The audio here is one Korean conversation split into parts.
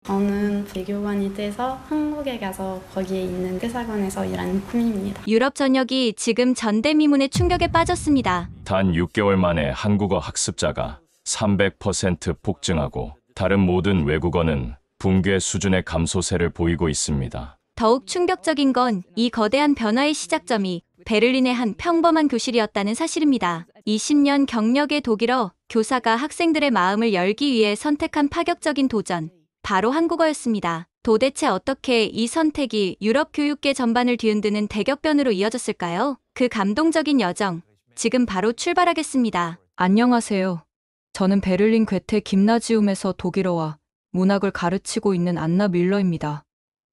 저는 외교관이 돼서 한국에 가서 거기에 있는 대사관에서 일하는 꿈입니다. 유럽 전역이 지금 전대미문의 충격에 빠졌습니다. 단 6개월 만에 한국어 학습자가 300% 폭증하고 다른 모든 외국어는 붕괴 수준의 감소세를 보이고 있습니다. 더욱 충격적인 건 이 거대한 변화의 시작점이 베를린의 한 평범한 교실이었다는 사실입니다. 20년 경력의 독일어 교사가 학생들의 마음을 열기 위해 선택한 파격적인 도전, 바로 한국어였습니다. 도대체 어떻게 이 선택이 유럽 교육계 전반을 뒤흔드는 대격변으로 이어졌을까요? 그 감동적인 여정, 지금 바로 출발하겠습니다. 안녕하세요. 저는 베를린 괴테 김나지움에서 독일어와 문학을 가르치고 있는 안나 밀러입니다.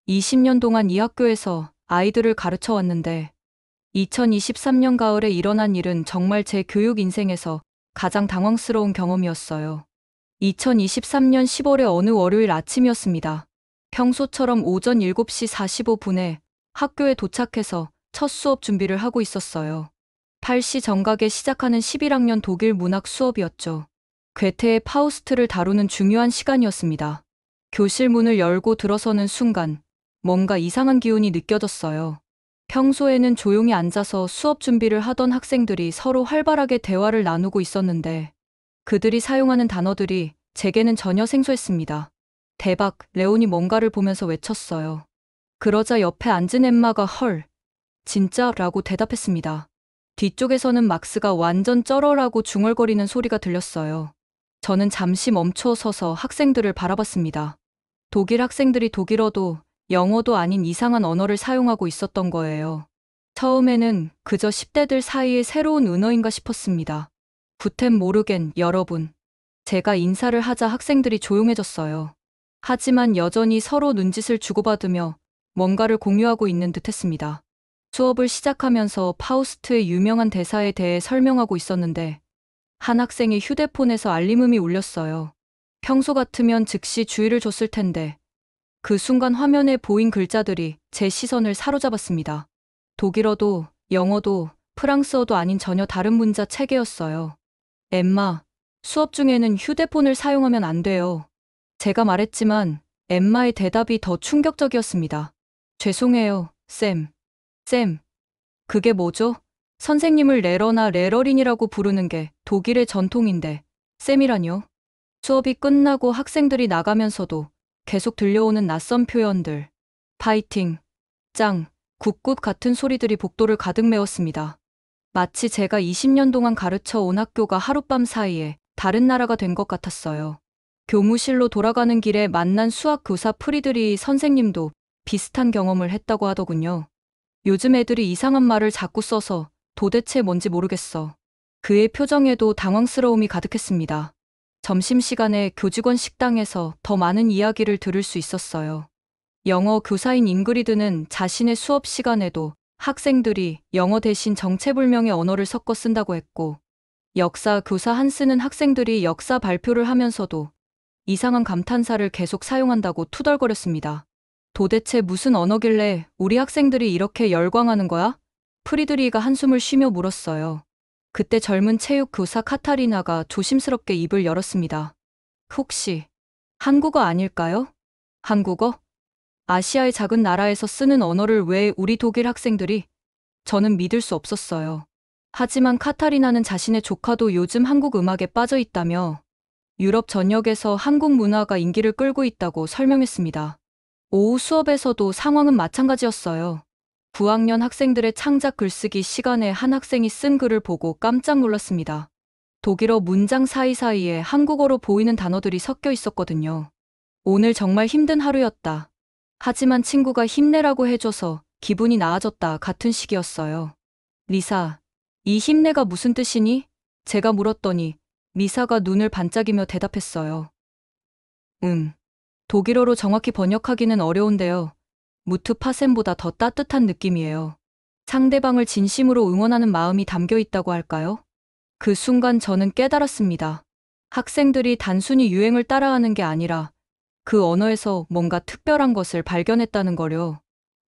20년 동안 이 학교에서 아이들을 가르쳐 왔는데 2023년 가을에 일어난 일은 정말 제 교육 인생에서 가장 당황스러운 경험이었어요. 2023년 10월의 어느 월요일 아침이었습니다. 평소처럼 오전 7시 45분에 학교에 도착해서 첫 수업 준비를 하고 있었어요. 8시 정각에 시작하는 11학년 독일 문학 수업이었죠. 괴테의 파우스트를 다루는 중요한 시간이었습니다. 교실 문을 열고 들어서는 순간 뭔가 이상한 기운이 느껴졌어요. 평소에는 조용히 앉아서 수업 준비를 하던 학생들이 서로 활발하게 대화를 나누고 있었는데 그들이 사용하는 단어들이 제게는 전혀 생소했습니다. 대박, 레온이 뭔가를 보면서 외쳤어요. 그러자 옆에 앉은 엠마가 헐, 진짜? 라고 대답했습니다. 뒤쪽에서는 막스가 완전 쩔어라고 중얼거리는 소리가 들렸어요. 저는 잠시 멈춰 서서 학생들을 바라봤습니다. 독일 학생들이 독일어도 영어도 아닌 이상한 언어를 사용하고 있었던 거예요. 처음에는 그저 10대들 사이의 새로운 은어인가 싶었습니다. 구텐 모르겐, 여러분. 제가 인사를 하자 학생들이 조용해졌어요. 하지만 여전히 서로 눈짓을 주고받으며 뭔가를 공유하고 있는 듯 했습니다. 수업을 시작하면서 파우스트의 유명한 대사에 대해 설명하고 있었는데 한 학생의 휴대폰에서 알림음이 울렸어요. 평소 같으면 즉시 주의를 줬을 텐데 그 순간 화면에 보인 글자들이 제 시선을 사로잡았습니다. 독일어도 영어도 프랑스어도 아닌 전혀 다른 문자 체계였어요. 엠마, 수업 중에는 휴대폰을 사용하면 안 돼요. 제가 말했지만 엠마의 대답이 더 충격적이었습니다. 죄송해요, 쌤. 쌤, 그게 뭐죠? 선생님을 레러나 레러린이라고 부르는 게 독일의 전통인데 쌤이라뇨? 수업이 끝나고 학생들이 나가면서도 계속 들려오는 낯선 표현들. 파이팅, 짱, 굿굿 같은 소리들이 복도를 가득 메웠습니다. 마치 제가 20년 동안 가르쳐 온 학교가 하룻밤 사이에 다른 나라가 된 것 같았어요. 교무실로 돌아가는 길에 만난 수학 교사 프리드리 선생님도 비슷한 경험을 했다고 하더군요. 요즘 애들이 이상한 말을 자꾸 써서 도대체 뭔지 모르겠어. 그의 표정에도 당황스러움이 가득했습니다. 점심시간에 교직원 식당에서 더 많은 이야기를 들을 수 있었어요. 영어 교사인 잉그리드는 자신의 수업 시간에도 학생들이 영어 대신 정체불명의 언어를 섞어 쓴다고 했고, 역사 교사 한스는 학생들이 역사 발표를 하면서도 이상한 감탄사를 계속 사용한다고 투덜거렸습니다. 도대체 무슨 언어길래 우리 학생들이 이렇게 열광하는 거야? 프리드리히가 한숨을 쉬며 물었어요. 그때 젊은 체육 교사 카타리나가 조심스럽게 입을 열었습니다. 혹시 한국어 아닐까요? 한국어? 아시아의 작은 나라에서 쓰는 언어를 왜 우리 독일 학생들이? 저는 믿을 수 없었어요. 하지만 카타리나는 자신의 조카도 요즘 한국 음악에 빠져 있다며 유럽 전역에서 한국 문화가 인기를 끌고 있다고 설명했습니다. 오후 수업에서도 상황은 마찬가지였어요. 9학년 학생들의 창작 글쓰기 시간에 한 학생이 쓴 글을 보고 깜짝 놀랐습니다. 독일어 문장 사이사이에 한국어로 보이는 단어들이 섞여 있었거든요. 오늘 정말 힘든 하루였다. 하지만 친구가 힘내라고 해줘서 기분이 나아졌다 같은 식이었어요. 리사, 이 힘내가 무슨 뜻이니? 제가 물었더니 리사가 눈을 반짝이며 대답했어요. 독일어로 정확히 번역하기는 어려운데요. 무트 파셈보다 더 따뜻한 느낌이에요. 상대방을 진심으로 응원하는 마음이 담겨 있다고 할까요? 그 순간 저는 깨달았습니다. 학생들이 단순히 유행을 따라하는 게 아니라 그 언어에서 뭔가 특별한 것을 발견했다는 거요.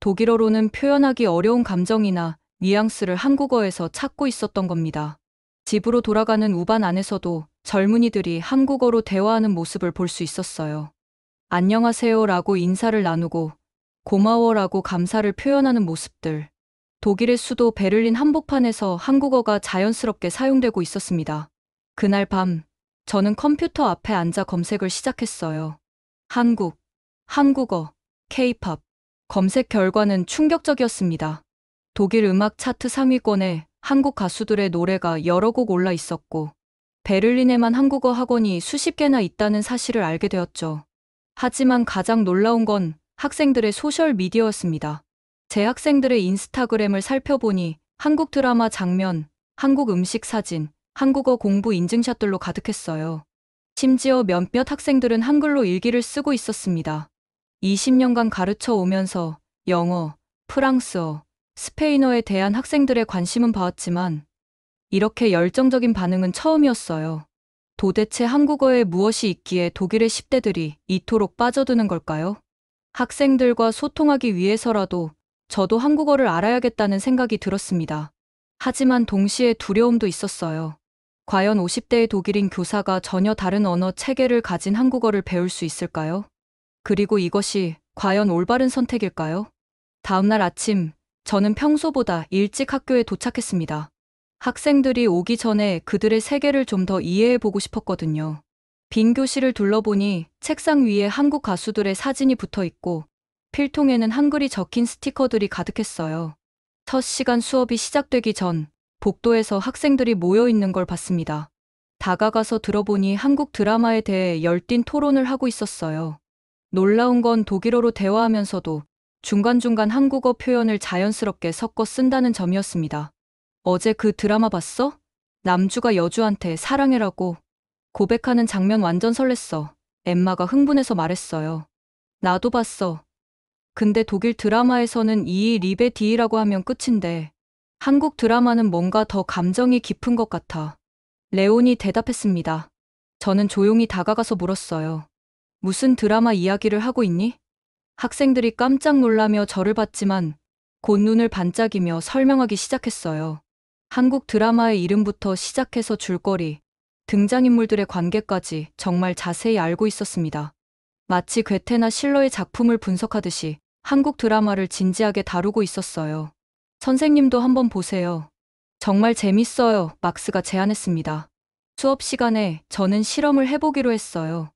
독일어로는 표현하기 어려운 감정이나 뉘앙스를 한국어에서 찾고 있었던 겁니다. 집으로 돌아가는 우반 안에서도 젊은이들이 한국어로 대화하는 모습을 볼 수 있었어요. 안녕하세요라고 인사를 나누고 고마워라고 감사를 표현하는 모습들. 독일의 수도 베를린 한복판에서 한국어가 자연스럽게 사용되고 있었습니다. 그날 밤, 저는 컴퓨터 앞에 앉아 검색을 시작했어요. 한국, 한국어, K-팝. 검색 결과는 충격적이었습니다. 독일 음악 차트 상위권에 한국 가수들의 노래가 여러 곡 올라 있었고, 베를린에만 한국어 학원이 수십 개나 있다는 사실을 알게 되었죠. 하지만 가장 놀라운 건 학생들의 소셜 미디어였습니다. 제 학생들의 인스타그램을 살펴보니 한국 드라마 장면, 한국 음식 사진, 한국어 공부 인증샷들로 가득했어요. 심지어 몇몇 학생들은 한글로 일기를 쓰고 있었습니다. 20년간 가르쳐 오면서 영어, 프랑스어, 스페인어에 대한 학생들의 관심은 봐왔지만 이렇게 열정적인 반응은 처음이었어요. 도대체 한국어에 무엇이 있기에 독일의 10대들이 이토록 빠져드는 걸까요? 학생들과 소통하기 위해서라도 저도 한국어를 알아야겠다는 생각이 들었습니다. 하지만 동시에 두려움도 있었어요. 과연 50대의 독일인 교사가 전혀 다른 언어 체계를 가진 한국어를 배울 수 있을까요? 그리고 이것이 과연 올바른 선택일까요? 다음날 아침, 저는 평소보다 일찍 학교에 도착했습니다. 학생들이 오기 전에 그들의 세계를 좀 더 이해해보고 싶었거든요. 빈 교실을 둘러보니 책상 위에 한국 가수들의 사진이 붙어 있고 필통에는 한글이 적힌 스티커들이 가득했어요. 첫 시간 수업이 시작되기 전 복도에서 학생들이 모여 있는 걸 봤습니다. 다가가서 들어보니 한국 드라마에 대해 열띤 토론을 하고 있었어요. 놀라운 건 독일어로 대화하면서도 중간중간 한국어 표현을 자연스럽게 섞어 쓴다는 점이었습니다. 어제 그 드라마 봤어? 남주가 여주한테 사랑해라고 고백하는 장면 완전 설렜어. 엠마가 흥분해서 말했어요. 나도 봤어. 근데 독일 드라마에서는 이 리베 디이라고 하면 끝인데 한국 드라마는 뭔가 더 감정이 깊은 것 같아. 레온이 대답했습니다. 저는 조용히 다가가서 물었어요. 무슨 드라마 이야기를 하고 있니? 학생들이 깜짝 놀라며 저를 봤지만 곧 눈을 반짝이며 설명하기 시작했어요. 한국 드라마의 이름부터 시작해서 줄거리, 등장인물들의 관계까지 정말 자세히 알고 있었습니다. 마치 괴테나 실러의 작품을 분석하듯이 한국 드라마를 진지하게 다루고 있었어요. 선생님도 한번 보세요. 정말 재밌어요. 막스가 제안했습니다. 수업 시간에 저는 실험을 해보기로 했어요.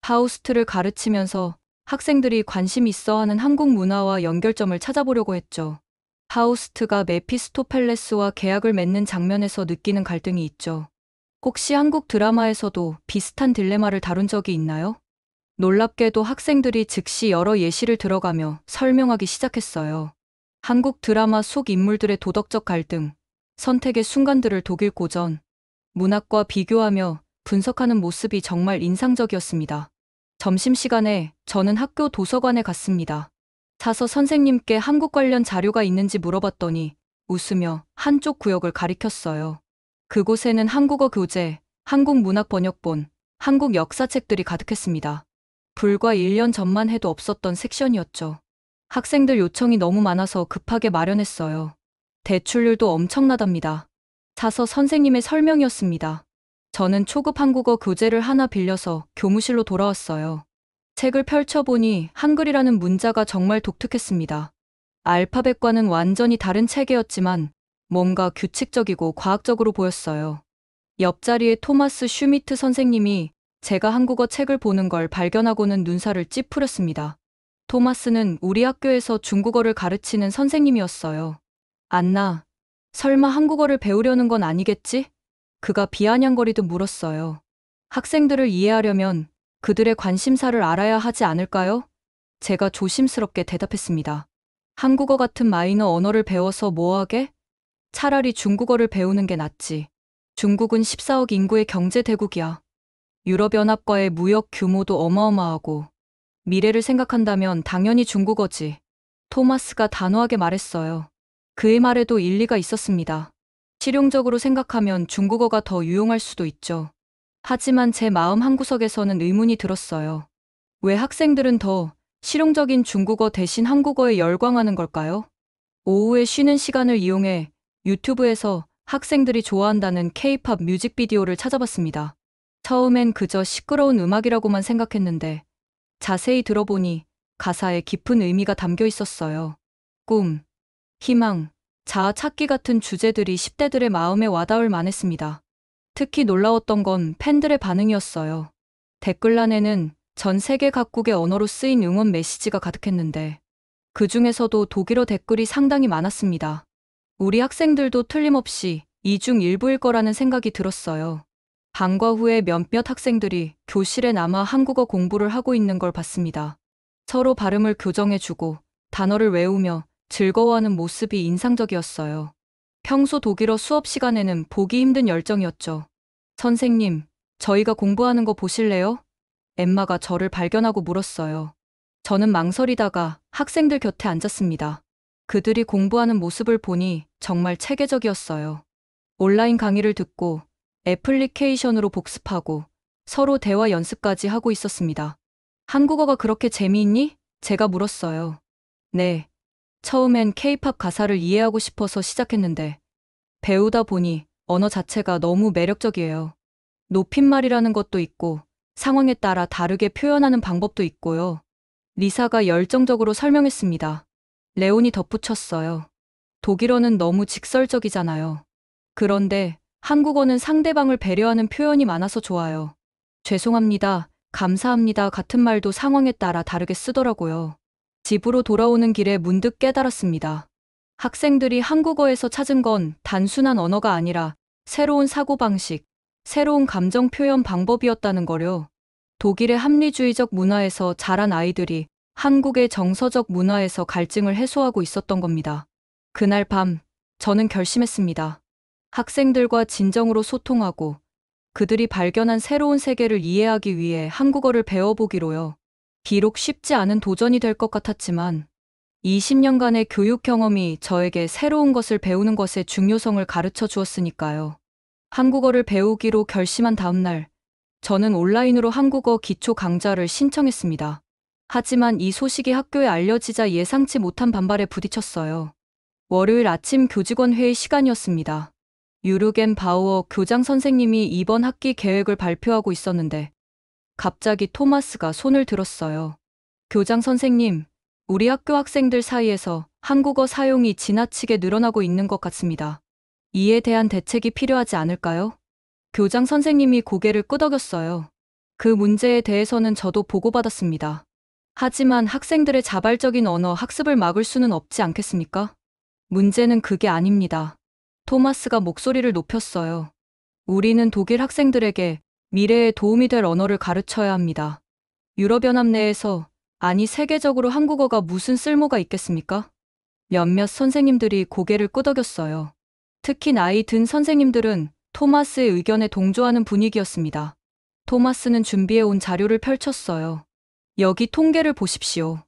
파우스트를 가르치면서 학생들이 관심 있어 하는 한국 문화와 연결점을 찾아보려고 했죠. 파우스트가 메피스토펠레스와 계약을 맺는 장면에서 느끼는 갈등이 있죠. 혹시 한국 드라마에서도 비슷한 딜레마를 다룬 적이 있나요? 놀랍게도 학생들이 즉시 여러 예시를 들어가며 설명하기 시작했어요. 한국 드라마 속 인물들의 도덕적 갈등, 선택의 순간들을 독일 고전, 문학과 비교하며 분석하는 모습이 정말 인상적이었습니다. 점심시간에 저는 학교 도서관에 갔습니다. 가서 선생님께 한국 관련 자료가 있는지 물어봤더니 웃으며 한쪽 구역을 가리켰어요. 그곳에는 한국어 교재, 한국 문학 번역본, 한국 역사책들이 가득했습니다. 불과 1년 전만 해도 없었던 섹션이었죠. 학생들 요청이 너무 많아서 급하게 마련했어요. 대출률도 엄청나답니다. 사서 선생님의 설명이었습니다. 저는 초급 한국어 교재를 하나 빌려서 교무실로 돌아왔어요. 책을 펼쳐보니 한글이라는 문자가 정말 독특했습니다. 알파벳과는 완전히 다른 체계였지만 뭔가 규칙적이고 과학적으로 보였어요. 옆자리에 토마스 슈미트 선생님이 제가 한국어 책을 보는 걸 발견하고는 눈살을 찌푸렸습니다. 토마스는 우리 학교에서 중국어를 가르치는 선생님이었어요. 안나, 설마 한국어를 배우려는 건 아니겠지? 그가 비아냥거리듯 물었어요. 학생들을 이해하려면 그들의 관심사를 알아야 하지 않을까요? 제가 조심스럽게 대답했습니다. 한국어 같은 마이너 언어를 배워서 뭐하게? 차라리 중국어를 배우는 게 낫지. 중국은 14억 인구의 경제 대국이야. 유럽연합과의 무역 규모도 어마어마하고 미래를 생각한다면 당연히 중국어지. 토마스가 단호하게 말했어요. 그의 말에도 일리가 있었습니다. 실용적으로 생각하면 중국어가 더 유용할 수도 있죠. 하지만 제 마음 한구석에서는 의문이 들었어요. 왜 학생들은 더 실용적인 중국어 대신 한국어에 열광하는 걸까요? 오후에 쉬는 시간을 이용해 유튜브에서 학생들이 좋아한다는 K-팝 뮤직비디오를 찾아봤습니다. 처음엔 그저 시끄러운 음악이라고만 생각했는데 자세히 들어보니 가사에 깊은 의미가 담겨 있었어요. 꿈, 희망, 자아 찾기 같은 주제들이 10대들의 마음에 와닿을 만했습니다. 특히 놀라웠던 건 팬들의 반응이었어요. 댓글란에는 전 세계 각국의 언어로 쓰인 응원 메시지가 가득했는데 그 중에서도 독일어 댓글이 상당히 많았습니다. 우리 학생들도 틀림없이 이 중 일부일 거라는 생각이 들었어요. 방과 후에 몇몇 학생들이 교실에 남아 한국어 공부를 하고 있는 걸 봤습니다. 서로 발음을 교정해주고 단어를 외우며 즐거워하는 모습이 인상적이었어요. 평소 독일어 수업 시간에는 보기 힘든 열정이었죠. 선생님, 저희가 공부하는 거 보실래요? 엠마가 저를 발견하고 물었어요. 저는 망설이다가 학생들 곁에 앉았습니다. 그들이 공부하는 모습을 보니 정말 체계적이었어요. 온라인 강의를 듣고 애플리케이션으로 복습하고 서로 대화 연습까지 하고 있었습니다. 한국어가 그렇게 재미있니? 제가 물었어요. 네. 처음엔 케이팝 가사를 이해하고 싶어서 시작했는데 배우다 보니 언어 자체가 너무 매력적이에요. 높임말이라는 것도 있고 상황에 따라 다르게 표현하는 방법도 있고요. 리사가 열정적으로 설명했습니다. 레온이 덧붙였어요. 독일어는 너무 직설적이잖아요. 그런데 한국어는 상대방을 배려하는 표현이 많아서 좋아요. 죄송합니다, 감사합니다 같은 말도 상황에 따라 다르게 쓰더라고요. 집으로 돌아오는 길에 문득 깨달았습니다. 학생들이 한국어에서 찾은 건 단순한 언어가 아니라 새로운 사고방식, 새로운 감정 표현 방법이었다는 거요. 독일의 합리주의적 문화에서 자란 아이들이 한국의 정서적 문화에서 갈증을 해소하고 있었던 겁니다. 그날 밤, 저는 결심했습니다. 학생들과 진정으로 소통하고 그들이 발견한 새로운 세계를 이해하기 위해 한국어를 배워보기로요. 비록 쉽지 않은 도전이 될 것 같았지만 20년간의 교육 경험이 저에게 새로운 것을 배우는 것의 중요성을 가르쳐 주었으니까요. 한국어를 배우기로 결심한 다음 날, 저는 온라인으로 한국어 기초 강좌를 신청했습니다. 하지만 이 소식이 학교에 알려지자 예상치 못한 반발에 부딪혔어요. 월요일 아침 교직원 회의 시간이었습니다. 유르겐 바우어 교장 선생님이 이번 학기 계획을 발표하고 있었는데 갑자기 토마스가 손을 들었어요. 교장 선생님, 우리 학교 학생들 사이에서 한국어 사용이 지나치게 늘어나고 있는 것 같습니다. 이에 대한 대책이 필요하지 않을까요? 교장 선생님이 고개를 끄덕였어요. 그 문제에 대해서는 저도 보고받았습니다. 하지만 학생들의 자발적인 언어 학습을 막을 수는 없지 않겠습니까? 문제는 그게 아닙니다. 토마스가 목소리를 높였어요. 우리는 독일 학생들에게 미래에 도움이 될 언어를 가르쳐야 합니다. 유럽연합 내에서, 아니 세계적으로 한국어가 무슨 쓸모가 있겠습니까? 몇몇 선생님들이 고개를 끄덕였어요. 특히 나이 든 선생님들은 토마스의 의견에 동조하는 분위기였습니다. 토마스는 준비해온 자료를 펼쳤어요. 여기 통계를 보십시오.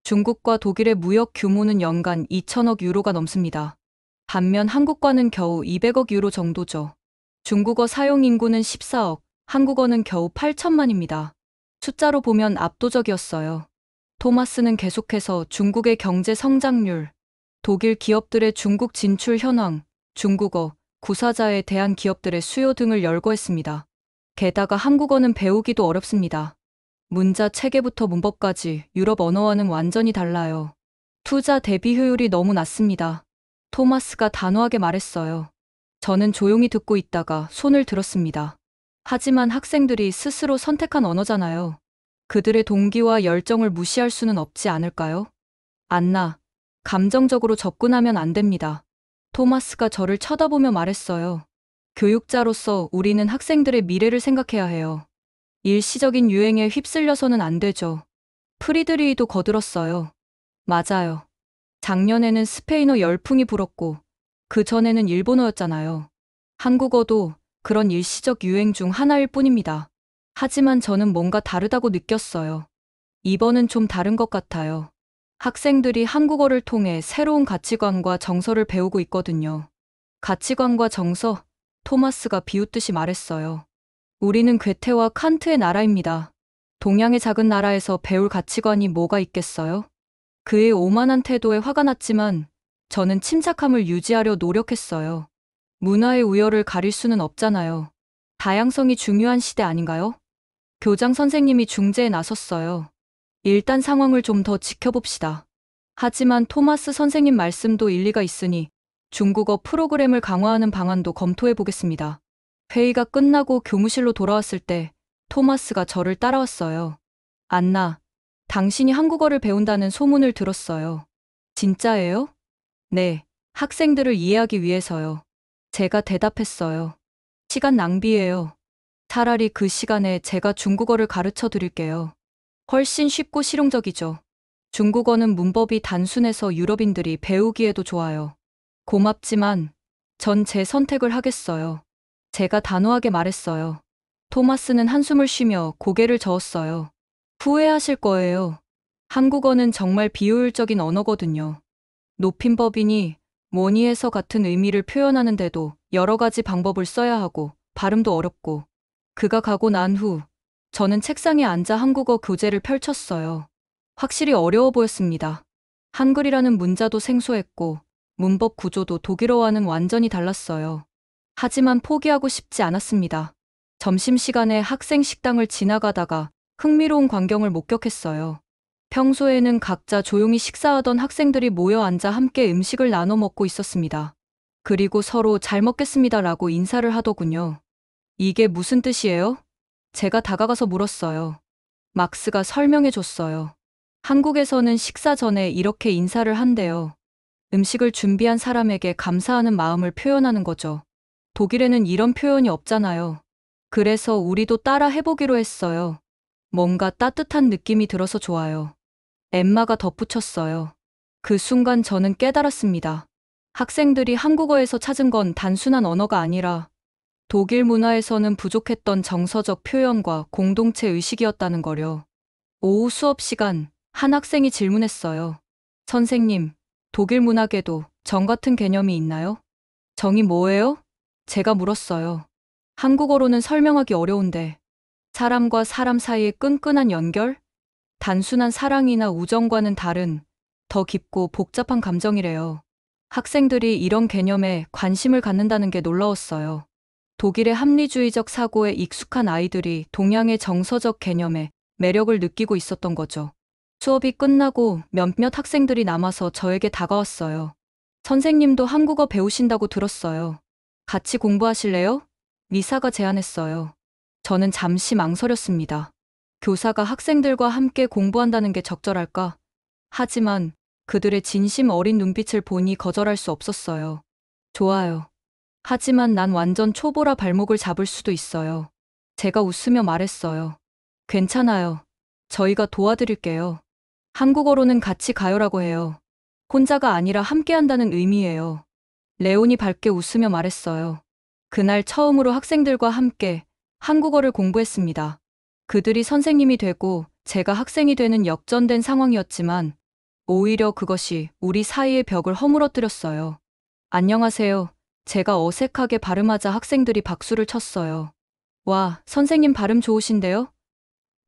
중국과 독일의 무역 규모는 연간 2천억 유로가 넘습니다. 반면 한국과는 겨우 200억 유로 정도죠. 중국어 사용 인구는 14억, 한국어는 겨우 8천만입니다. 숫자로 보면 압도적이었어요. 토마스는 계속해서 중국의 경제 성장률, 독일 기업들의 중국 진출 현황, 중국어, 구사자에 대한 기업들의 수요 등을 열거했습니다. 게다가 한국어는 배우기도 어렵습니다. 문자 체계부터 문법까지 유럽 언어와는 완전히 달라요. 투자 대비 효율이 너무 낮습니다. 토마스가 단호하게 말했어요. 저는 조용히 듣고 있다가 손을 들었습니다. 하지만 학생들이 스스로 선택한 언어잖아요. 그들의 동기와 열정을 무시할 수는 없지 않을까요? 안나, 감정적으로 접근하면 안 됩니다. 토마스가 저를 쳐다보며 말했어요. 교육자로서 우리는 학생들의 미래를 생각해야 해요. 일시적인 유행에 휩쓸려서는 안 되죠. 프리드리히도 거들었어요. 맞아요. 작년에는 스페인어 열풍이 불었고 그 전에는 일본어였잖아요. 한국어도 그런 일시적 유행 중 하나일 뿐입니다. 하지만 저는 뭔가 다르다고 느꼈어요. 이번은 좀 다른 것 같아요. 학생들이 한국어를 통해 새로운 가치관과 정서를 배우고 있거든요. 가치관과 정서, 토마스가 비웃듯이 말했어요. 우리는 괴테와 칸트의 나라입니다. 동양의 작은 나라에서 배울 가치관이 뭐가 있겠어요? 그의 오만한 태도에 화가 났지만 저는 침착함을 유지하려 노력했어요. 문화의 우열을 가릴 수는 없잖아요. 다양성이 중요한 시대 아닌가요? 교장 선생님이 중재에 나섰어요. 일단 상황을 좀 더 지켜봅시다. 하지만 토마스 선생님 말씀도 일리가 있으니 중국어 프로그램을 강화하는 방안도 검토해 보겠습니다. 회의가 끝나고 교무실로 돌아왔을 때 토마스가 저를 따라왔어요. 안나, 당신이 한국어를 배운다는 소문을 들었어요. 진짜예요? 네, 학생들을 이해하기 위해서요. 제가 대답했어요. 시간 낭비예요. 차라리 그 시간에 제가 중국어를 가르쳐 드릴게요. 훨씬 쉽고 실용적이죠. 중국어는 문법이 단순해서 유럽인들이 배우기에도 좋아요. 고맙지만 전 제 선택을 하겠어요. 제가 단호하게 말했어요. 토마스는 한숨을 쉬며 고개를 저었어요. 후회하실 거예요. 한국어는 정말 비효율적인 언어거든요. 높임법이니 뭐니 해서 같은 의미를 표현하는데도 여러 가지 방법을 써야 하고 발음도 어렵고. 그가 가고 난 후 저는 책상에 앉아 한국어 교재를 펼쳤어요. 확실히 어려워 보였습니다. 한글이라는 문자도 생소했고 문법 구조도 독일어와는 완전히 달랐어요. 하지만 포기하고 싶지 않았습니다. 점심시간에 학생 식당을 지나가다가 흥미로운 광경을 목격했어요. 평소에는 각자 조용히 식사하던 학생들이 모여 앉아 함께 음식을 나눠 먹고 있었습니다. 그리고 서로 잘 먹겠습니다라고 인사를 하더군요. 이게 무슨 뜻이에요? 제가 다가가서 물었어요. 막스가 설명해 줬어요. 한국에서는 식사 전에 이렇게 인사를 한대요. 음식을 준비한 사람에게 감사하는 마음을 표현하는 거죠. 독일에는 이런 표현이 없잖아요. 그래서 우리도 따라 해보기로 했어요. 뭔가 따뜻한 느낌이 들어서 좋아요. 엠마가 덧붙였어요. 그 순간 저는 깨달았습니다. 학생들이 한국어에서 찾은 건 단순한 언어가 아니라 독일 문화에서는 부족했던 정서적 표현과 공동체 의식이었다는 거요. 오후 수업 시간, 한 학생이 질문했어요. 선생님, 독일 문학에도 정 같은 개념이 있나요? 정이 뭐예요? 제가 물었어요. 한국어로는 설명하기 어려운데, 사람과 사람 사이의 끈끈한 연결? 단순한 사랑이나 우정과는 다른, 더 깊고 복잡한 감정이래요. 학생들이 이런 개념에 관심을 갖는다는 게 놀라웠어요. 독일의 합리주의적 사고에 익숙한 아이들이 동양의 정서적 개념에 매력을 느끼고 있었던 거죠. 수업이 끝나고 몇몇 학생들이 남아서 저에게 다가왔어요. 선생님도 한국어 배우신다고 들었어요. 같이 공부하실래요? 리사가 제안했어요. 저는 잠시 망설였습니다. 교사가 학생들과 함께 공부한다는 게 적절할까? 하지만 그들의 진심 어린 눈빛을 보니 거절할 수 없었어요. 좋아요. 하지만 난 완전 초보라 발목을 잡을 수도 있어요. 제가 웃으며 말했어요. 괜찮아요. 저희가 도와드릴게요. 한국어로는 같이 가요라고 해요. 혼자가 아니라 함께 한다는 의미예요. 레온이 밝게 웃으며 말했어요. 그날 처음으로 학생들과 함께 한국어를 공부했습니다. 그들이 선생님이 되고 제가 학생이 되는 역전된 상황이었지만 오히려 그것이 우리 사이의 벽을 허물어뜨렸어요. 안녕하세요. 제가 어색하게 발음하자 학생들이 박수를 쳤어요. 와, 선생님 발음 좋으신데요?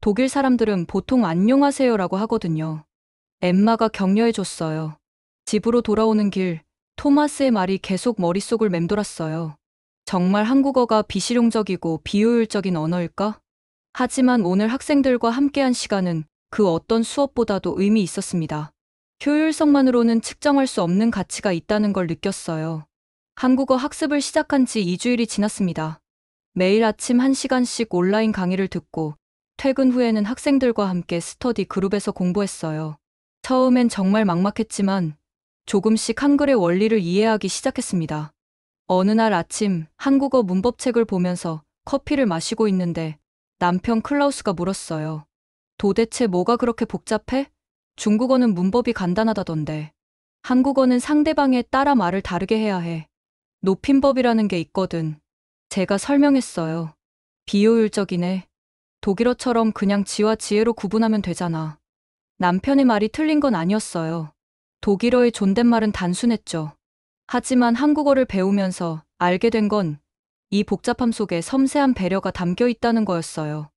독일 사람들은 보통 안녕하세요라고 하거든요. 엠마가 격려해줬어요. 집으로 돌아오는 길, 토마스의 말이 계속 머릿속을 맴돌았어요. 정말 한국어가 비실용적이고 비효율적인 언어일까? 하지만 오늘 학생들과 함께한 시간은 그 어떤 수업보다도 의미 있었습니다. 효율성만으로는 측정할 수 없는 가치가 있다는 걸 느꼈어요. 한국어 학습을 시작한 지 2주일이 지났습니다. 매일 아침 1시간씩 온라인 강의를 듣고 퇴근 후에는 학생들과 함께 스터디 그룹에서 공부했어요. 처음엔 정말 막막했지만 조금씩 한글의 원리를 이해하기 시작했습니다. 어느 날 아침 한국어 문법책을 보면서 커피를 마시고 있는데 남편 클라우스가 물었어요. 도대체 뭐가 그렇게 복잡해? 중국어는 문법이 간단하다던데. 한국어는 상대방에 따라 말을 다르게 해야 해. 높임법이라는 게 있거든. 제가 설명했어요. 비효율적이네. 독일어처럼 그냥 지와 지혜로 구분하면 되잖아. 남편의 말이 틀린 건 아니었어요. 독일어의 존댓말은 단순했죠. 하지만 한국어를 배우면서 알게 된 건 이 복잡함 속에 섬세한 배려가 담겨 있다는 거였어요.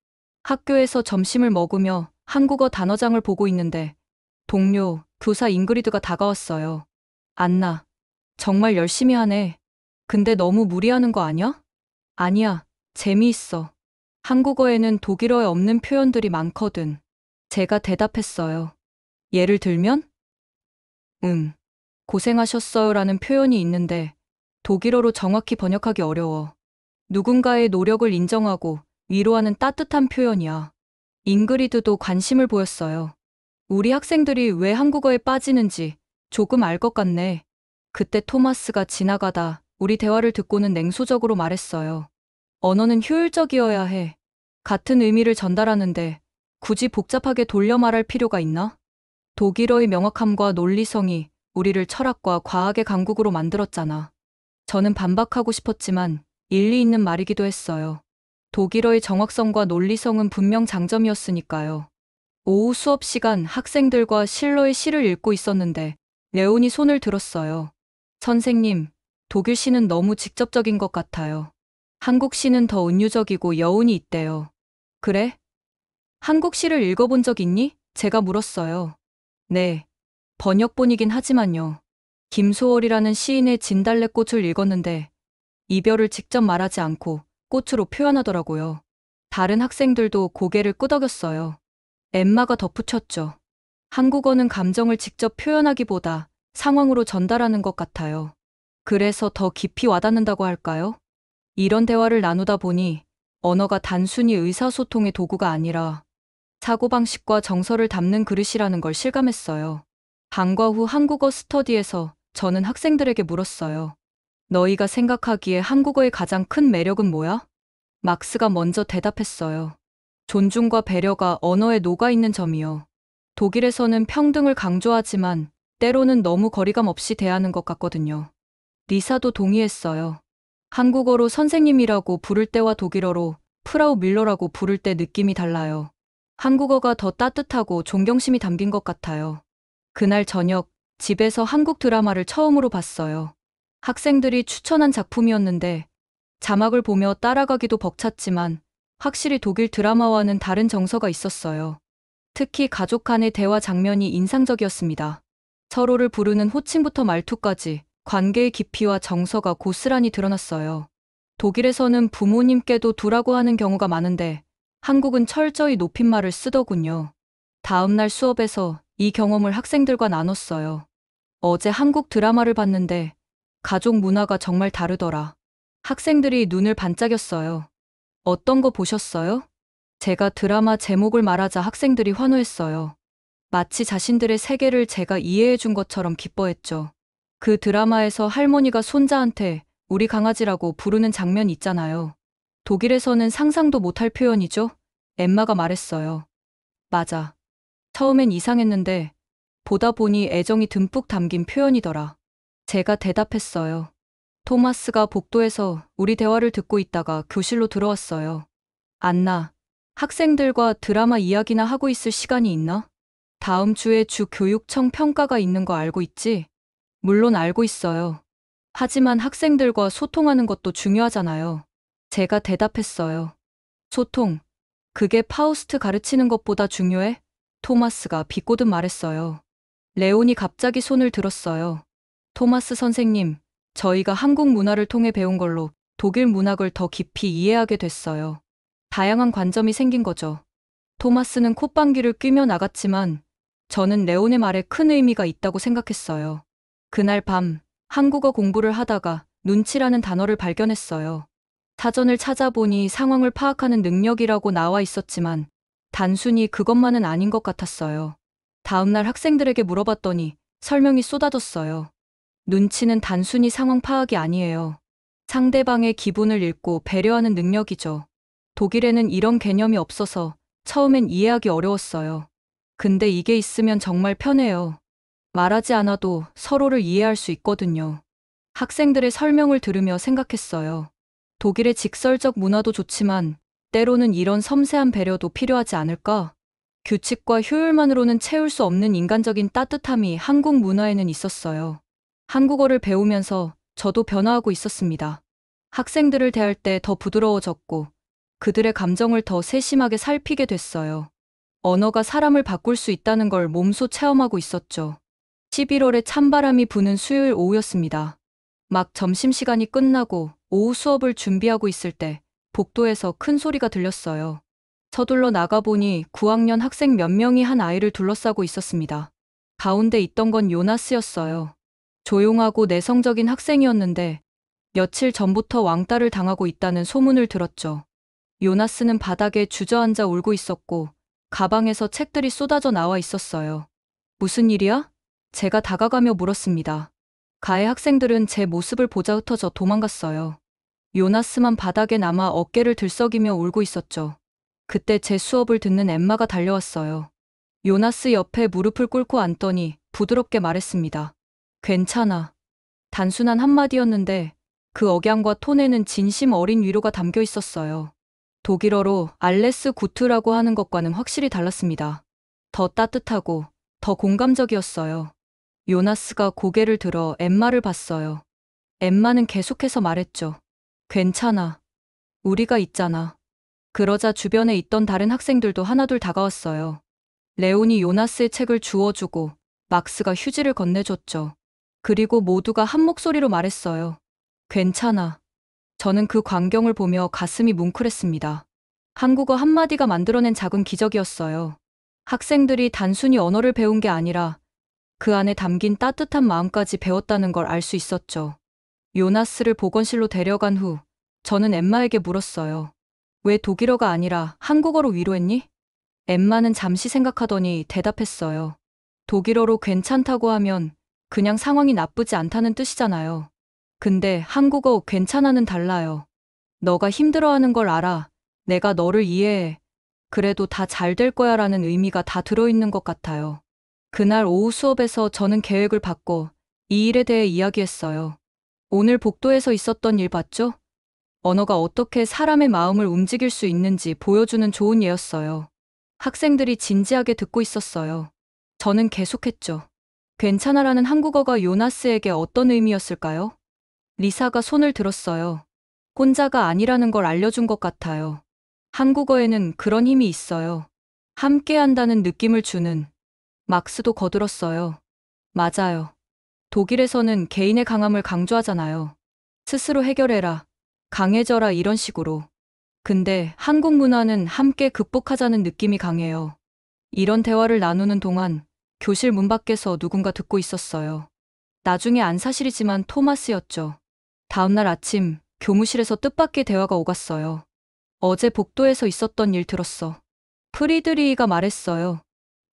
학교에서 점심을 먹으며 한국어 단어장을 보고 있는데 동료, 교사 잉그리드가 다가왔어요. 안나, 정말 열심히 하네. 근데 너무 무리하는 거 아니야? 아니야, 재미있어. 한국어에는 독일어에 없는 표현들이 많거든. 제가 대답했어요. 예를 들면? 고생하셨어요라는 표현이 있는데 독일어로 정확히 번역하기 어려워. 누군가의 노력을 인정하고 위로하는 따뜻한 표현이야. 잉그리드도 관심을 보였어요. 우리 학생들이 왜 한국어에 빠지는지 조금 알 것 같네. 그때 토마스가 지나가다 우리 대화를 듣고는 냉소적으로 말했어요. 언어는 효율적이어야 해. 같은 의미를 전달하는데 굳이 복잡하게 돌려 말할 필요가 있나? 독일어의 명확함과 논리성이 우리를 철학과 과학의 강국으로 만들었잖아. 저는 반박하고 싶었지만 일리 있는 말이기도 했어요. 독일어의 정확성과 논리성은 분명 장점이었으니까요. 오후 수업 시간 학생들과 실러의 시를 읽고 있었는데 레온이 손을 들었어요. 선생님, 독일 시는 너무 직접적인 것 같아요. 한국 시는 더 은유적이고 여운이 있대요. 그래? 한국 시를 읽어본 적 있니? 제가 물었어요. 네. 번역본이긴 하지만요. 김소월이라는 시인의 진달래꽃을 읽었는데 이별을 직접 말하지 않고 꽃으로 표현하더라고요. 다른 학생들도 고개를 끄덕였어요. 엠마가 덧붙였죠. 한국어는 감정을 직접 표현하기보다 상황으로 전달하는 것 같아요. 그래서 더 깊이 와닿는다고 할까요? 이런 대화를 나누다 보니 언어가 단순히 의사소통의 도구가 아니라 사고방식과 정서를 담는 그릇이라는 걸 실감했어요. 방과 후 한국어 스터디에서 저는 학생들에게 물었어요. 너희가 생각하기에 한국어의 가장 큰 매력은 뭐야? 막스가 먼저 대답했어요. 존중과 배려가 언어에 녹아있는 점이요. 독일에서는 평등을 강조하지만 때로는 너무 거리감 없이 대하는 것 같거든요. 리사도 동의했어요. 한국어로 선생님이라고 부를 때와 독일어로 프라우 밀러라고 부를 때 느낌이 달라요. 한국어가 더 따뜻하고 존경심이 담긴 것 같아요. 그날 저녁 집에서 한국 드라마를 처음으로 봤어요. 학생들이 추천한 작품이었는데 자막을 보며 따라가기도 벅찼지만 확실히 독일 드라마와는 다른 정서가 있었어요. 특히 가족 간의 대화 장면이 인상적이었습니다. 서로를 부르는 호칭부터 말투까지 관계의 깊이와 정서가 고스란히 드러났어요. 독일에서는 부모님께도 두라고 하는 경우가 많은데 한국은 철저히 높임말을 쓰더군요. 다음 날 수업에서 이 경험을 학생들과 나눴어요. 어제 한국 드라마를 봤는데 가족 문화가 정말 다르더라. 학생들이 눈을 반짝였어요. 어떤 거 보셨어요? 제가 드라마 제목을 말하자 학생들이 환호했어요. 마치 자신들의 세계를 제가 이해해 준 것처럼 기뻐했죠. 그 드라마에서 할머니가 손자한테 우리 강아지라고 부르는 장면이 있잖아요. 독일에서는 상상도 못할 표현이죠? 엠마가 말했어요. 맞아. 처음엔 이상했는데 보다 보니 애정이 듬뿍 담긴 표현이더라. 제가 대답했어요. 토마스가 복도에서 우리 대화를 듣고 있다가 교실로 들어왔어요. 안나, 학생들과 드라마 이야기나 하고 있을 시간이 있나? 다음 주에 주 교육청 평가가 있는 거 알고 있지? 물론 알고 있어요. 하지만 학생들과 소통하는 것도 중요하잖아요. 제가 대답했어요. 소통, 그게 파우스트 가르치는 것보다 중요해? 토마스가 비꼬듯 말했어요. 레온이 갑자기 손을 들었어요. 토마스 선생님, 저희가 한국 문화를 통해 배운 걸로 독일 문학을 더 깊이 이해하게 됐어요. 다양한 관점이 생긴 거죠. 토마스는 콧방귀를 뀌며 나갔지만 저는 레온의 말에 큰 의미가 있다고 생각했어요. 그날 밤 한국어 공부를 하다가 눈치라는 단어를 발견했어요. 사전을 찾아보니 상황을 파악하는 능력이라고 나와 있었지만 단순히 그것만은 아닌 것 같았어요. 다음날 학생들에게 물어봤더니 설명이 쏟아졌어요. 눈치는 단순히 상황 파악이 아니에요. 상대방의 기분을 읽고 배려하는 능력이죠. 독일에는 이런 개념이 없어서 처음엔 이해하기 어려웠어요. 근데 이게 있으면 정말 편해요. 말하지 않아도 서로를 이해할 수 있거든요. 학생들의 설명을 들으며 생각했어요. 독일의 직설적 문화도 좋지만 때로는 이런 섬세한 배려도 필요하지 않을까? 규칙과 효율만으로는 채울 수 없는 인간적인 따뜻함이 한국 문화에는 있었어요. 한국어를 배우면서 저도 변화하고 있었습니다. 학생들을 대할 때 더 부드러워졌고 그들의 감정을 더 세심하게 살피게 됐어요. 언어가 사람을 바꿀 수 있다는 걸 몸소 체험하고 있었죠. 11월에 찬바람이 부는 수요일 오후였습니다. 막 점심시간이 끝나고 오후 수업을 준비하고 있을 때 복도에서 큰 소리가 들렸어요. 서둘러 나가보니 9학년 학생 몇 명이 한 아이를 둘러싸고 있었습니다. 가운데 있던 건 요나스였어요. 조용하고 내성적인 학생이었는데 며칠 전부터 왕따를 당하고 있다는 소문을 들었죠. 요나스는 바닥에 주저앉아 울고 있었고 가방에서 책들이 쏟아져 나와 있었어요. 무슨 일이야? 제가 다가가며 물었습니다. 가해 학생들은 제 모습을 보자 흩어져 도망갔어요. 요나스만 바닥에 남아 어깨를 들썩이며 울고 있었죠. 그때 제 수업을 듣는 엠마가 달려왔어요. 요나스 옆에 무릎을 꿇고 앉더니 부드럽게 말했습니다. 괜찮아. 단순한 한마디였는데 그 억양과 톤에는 진심 어린 위로가 담겨 있었어요. 독일어로 알레스 구트라고 하는 것과는 확실히 달랐습니다. 더 따뜻하고 더 공감적이었어요. 요나스가 고개를 들어 엠마를 봤어요. 엠마는 계속해서 말했죠. 괜찮아. 우리가 있잖아. 그러자 주변에 있던 다른 학생들도 하나둘 다가왔어요. 레온이 요나스의 책을 주워주고 막스가 휴지를 건네줬죠. 그리고 모두가 한 목소리로 말했어요. 괜찮아. 저는 그 광경을 보며 가슴이 뭉클했습니다. 한국어 한마디가 만들어낸 작은 기적이었어요. 학생들이 단순히 언어를 배운 게 아니라 그 안에 담긴 따뜻한 마음까지 배웠다는 걸 알 수 있었죠. 요나스를 보건실로 데려간 후 저는 엠마에게 물었어요. 왜 독일어가 아니라 한국어로 위로했니? 엠마는 잠시 생각하더니 대답했어요. 독일어로 괜찮다고 하면 그냥 상황이 나쁘지 않다는 뜻이잖아요. 근데 한국어 괜찮아는 달라요. 너가 힘들어하는 걸 알아. 내가 너를 이해해. 그래도 다 잘 될 거야 라는 의미가 다 들어있는 것 같아요. 그날 오후 수업에서 저는 계획을 바꿔 이 일에 대해 이야기했어요. 오늘 복도에서 있었던 일 봤죠? 언어가 어떻게 사람의 마음을 움직일 수 있는지 보여주는 좋은 예였어요. 학생들이 진지하게 듣고 있었어요. 저는 계속했죠. 괜찮아라는 한국어가 요나스에게 어떤 의미였을까요? 리사가 손을 들었어요. 혼자가 아니라는 걸 알려준 것 같아요. 한국어에는 그런 힘이 있어요. 함께 한다는 느낌을 주는. 막스도 거들었어요. 맞아요. 독일에서는 개인의 강함을 강조하잖아요. 스스로 해결해라. 강해져라 이런 식으로. 근데 한국 문화는 함께 극복하자는 느낌이 강해요. 이런 대화를 나누는 동안 교실 문 밖에서 누군가 듣고 있었어요. 나중에 안 사실이지만 토마스였죠. 다음날 아침 교무실에서 뜻밖의 대화가 오갔어요. 어제 복도에서 있었던 일 들었어. 프리드리히가 말했어요.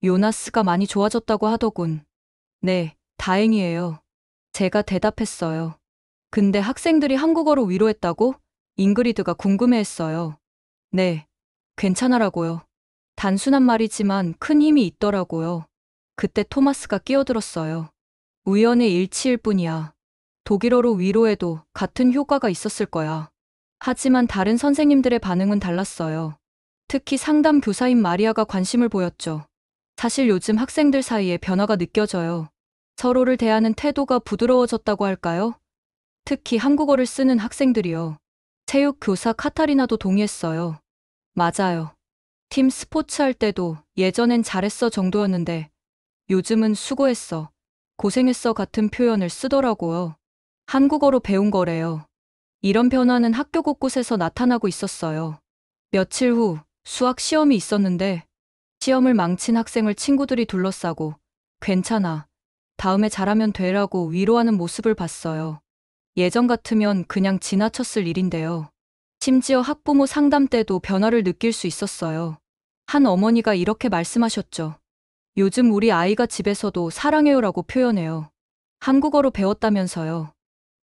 요나스가 많이 좋아졌다고 하더군. 네, 다행이에요. 제가 대답했어요. 근데 학생들이 한국어로 위로했다고? 잉그리드가 궁금해했어요. 네, 괜찮아라고요. 단순한 말이지만 큰 힘이 있더라고요. 그때 토마스가 끼어들었어요. 우연의 일치일 뿐이야. 독일어로 위로해도 같은 효과가 있었을 거야. 하지만 다른 선생님들의 반응은 달랐어요. 특히 상담 교사인 마리아가 관심을 보였죠. 사실 요즘 학생들 사이에 변화가 느껴져요. 서로를 대하는 태도가 부드러워졌다고 할까요? 특히 한국어를 쓰는 학생들이요. 체육 교사 카타리나도 동의했어요. 맞아요. 팀 스포츠 할 때도 예전엔 잘했어 정도였는데 요즘은 수고했어, 고생했어 같은 표현을 쓰더라고요. 한국어로 배운 거래요. 이런 변화는 학교 곳곳에서 나타나고 있었어요. 며칠 후 수학 시험이 있었는데 시험을 망친 학생을 친구들이 둘러싸고 괜찮아. 다음에 잘하면 되라고 위로하는 모습을 봤어요. 예전 같으면 그냥 지나쳤을 일인데요. 심지어 학부모 상담 때도 변화를 느낄 수 있었어요. 한 어머니가 이렇게 말씀하셨죠. 요즘 우리 아이가 집에서도 사랑해요라고 표현해요. 한국어로 배웠다면서요.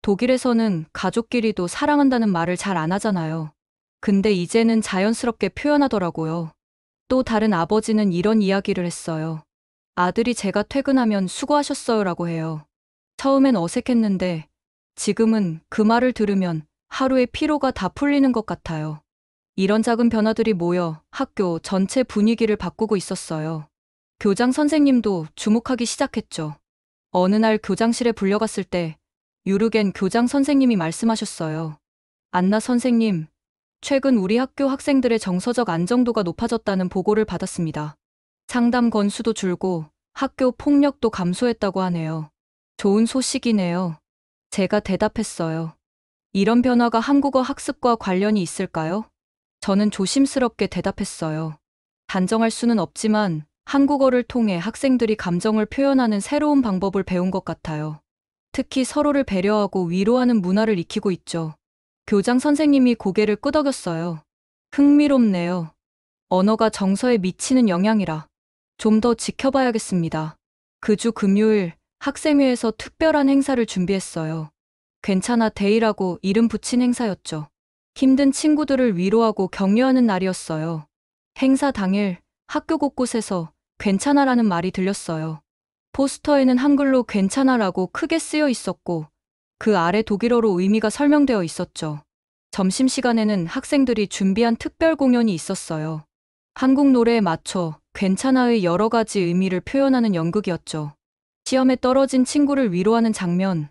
독일에서는 가족끼리도 사랑한다는 말을 잘 안 하잖아요. 근데 이제는 자연스럽게 표현하더라고요. 또 다른 아버지는 이런 이야기를 했어요. 아들이 제가 퇴근하면 수고하셨어요라고 해요. 처음엔 어색했는데 지금은 그 말을 들으면 하루의 피로가 다 풀리는 것 같아요. 이런 작은 변화들이 모여 학교 전체 분위기를 바꾸고 있었어요. 교장 선생님도 주목하기 시작했죠. 어느 날 교장실에 불려갔을 때 유르겐 교장 선생님이 말씀하셨어요. 안나 선생님, 최근 우리 학교 학생들의 정서적 안정도가 높아졌다는 보고를 받았습니다. 상담 건수도 줄고 학교 폭력도 감소했다고 하네요. 좋은 소식이네요. 제가 대답했어요. 이런 변화가 한국어 학습과 관련이 있을까요? 저는 조심스럽게 대답했어요. 단정할 수는 없지만 한국어를 통해 학생들이 감정을 표현하는 새로운 방법을 배운 것 같아요. 특히 서로를 배려하고 위로하는 문화를 익히고 있죠. 교장 선생님이 고개를 끄덕였어요. 흥미롭네요. 언어가 정서에 미치는 영향이라. 좀 더 지켜봐야겠습니다. 그 주 금요일 학생회에서 특별한 행사를 준비했어요. 괜찮아 데이라고 이름 붙인 행사였죠. 힘든 친구들을 위로하고 격려하는 날이었어요. 행사 당일 학교 곳곳에서 괜찮아라는 말이 들렸어요. 포스터에는 한글로 괜찮아라고 크게 쓰여 있었고 그 아래 독일어로 의미가 설명되어 있었죠. 점심시간에는 학생들이 준비한 특별 공연이 있었어요. 한국 노래에 맞춰 괜찮아의 여러 가지 의미를 표현하는 연극이었죠. 시험에 떨어진 친구를 위로하는 장면,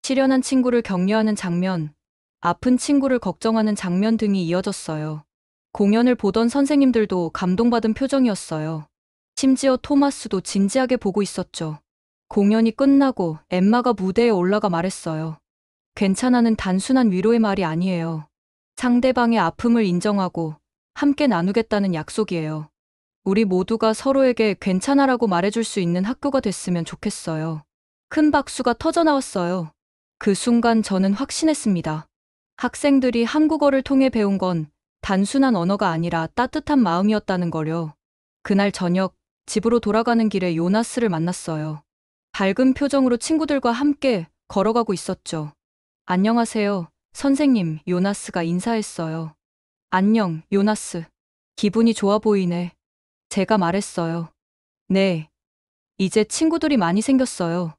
실연한 친구를 격려하는 장면, 아픈 친구를 걱정하는 장면 등이 이어졌어요. 공연을 보던 선생님들도 감동받은 표정이었어요. 심지어 토마스도 진지하게 보고 있었죠. 공연이 끝나고 엠마가 무대에 올라가 말했어요. 괜찮아는 단순한 위로의 말이 아니에요. 상대방의 아픔을 인정하고 함께 나누겠다는 약속이에요. 우리 모두가 서로에게 괜찮아라고 말해줄 수 있는 학교가 됐으면 좋겠어요. 큰 박수가 터져 나왔어요. 그 순간 저는 확신했습니다. 학생들이 한국어를 통해 배운 건 단순한 언어가 아니라 따뜻한 마음이었다는 거요. 그날 저녁 집으로 돌아가는 길에 요나스를 만났어요. 밝은 표정으로 친구들과 함께 걸어가고 있었죠. 안녕하세요, 선생님, 요나스가 인사했어요. 안녕, 요나스. 기분이 좋아 보이네. 제가 말했어요. 네. 이제 친구들이 많이 생겼어요.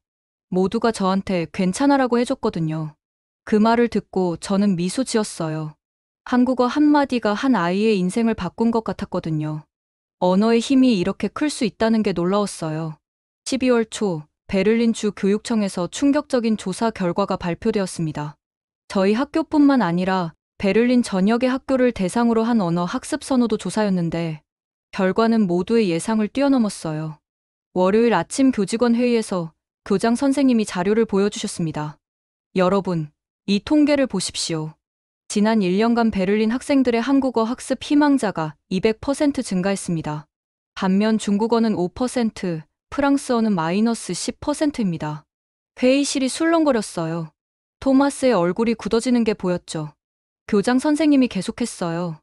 모두가 저한테 괜찮아라고 해줬거든요. 그 말을 듣고 저는 미소 지었어요. 한국어 한마디가 한 아이의 인생을 바꾼 것 같았거든요. 언어의 힘이 이렇게 클 수 있다는 게 놀라웠어요. 12월 초 베를린 주 교육청에서 충격적인 조사 결과가 발표되었습니다. 저희 학교뿐만 아니라 베를린 전역의 학교를 대상으로 한 언어 학습 선호도 조사였는데 결과는 모두의 예상을 뛰어넘었어요. 월요일 아침 교직원 회의에서 교장 선생님이 자료를 보여주셨습니다. 여러분, 이 통계를 보십시오. 지난 1년간 베를린 학생들의 한국어 학습 희망자가 200% 증가했습니다. 반면 중국어는 5%, 프랑스어는 마이너스 10%입니다. 회의실이 술렁거렸어요. 토마스의 얼굴이 굳어지는 게 보였죠. 교장 선생님이 계속했어요.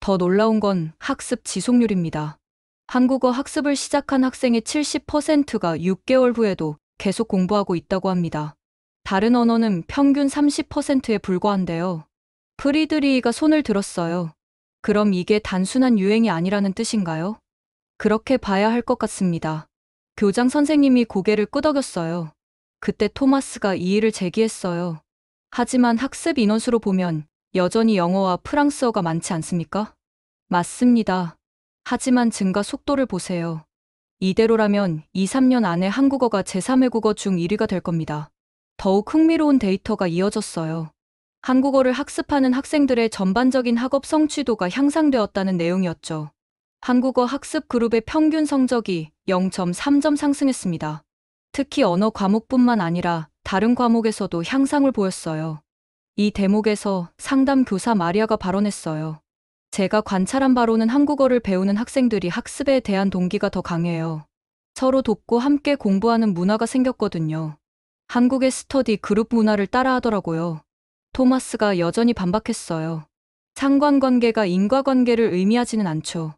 더 놀라운 건 학습 지속률입니다. 한국어 학습을 시작한 학생의 70%가 6개월 후에도 계속 공부하고 있다고 합니다. 다른 언어는 평균 30%에 불과한데요. 프리드리히가 손을 들었어요. 그럼 이게 단순한 유행이 아니라는 뜻인가요? 그렇게 봐야 할 것 같습니다. 교장 선생님이 고개를 끄덕였어요. 그때 토마스가 이의를 제기했어요. 하지만 학습 인원수로 보면 여전히 영어와 프랑스어가 많지 않습니까? 맞습니다. 하지만 증가 속도를 보세요. 이대로라면 2, 3년 안에 한국어가 제3외국어 중 1위가 될 겁니다. 더욱 흥미로운 데이터가 이어졌어요. 한국어를 학습하는 학생들의 전반적인 학업 성취도가 향상되었다는 내용이었죠. 한국어 학습 그룹의 평균 성적이 0.3점 상승했습니다. 특히 언어 과목뿐만 아니라 다른 과목에서도 향상을 보였어요. 이 대목에서 상담 교사 마리아가 발언했어요. 제가 관찰한 바로는 한국어를 배우는 학생들이 학습에 대한 동기가 더 강해요. 서로 돕고 함께 공부하는 문화가 생겼거든요. 한국의 스터디 그룹 문화를 따라하더라고요. 토마스가 여전히 반박했어요. 상관관계가 인과관계를 의미하지는 않죠.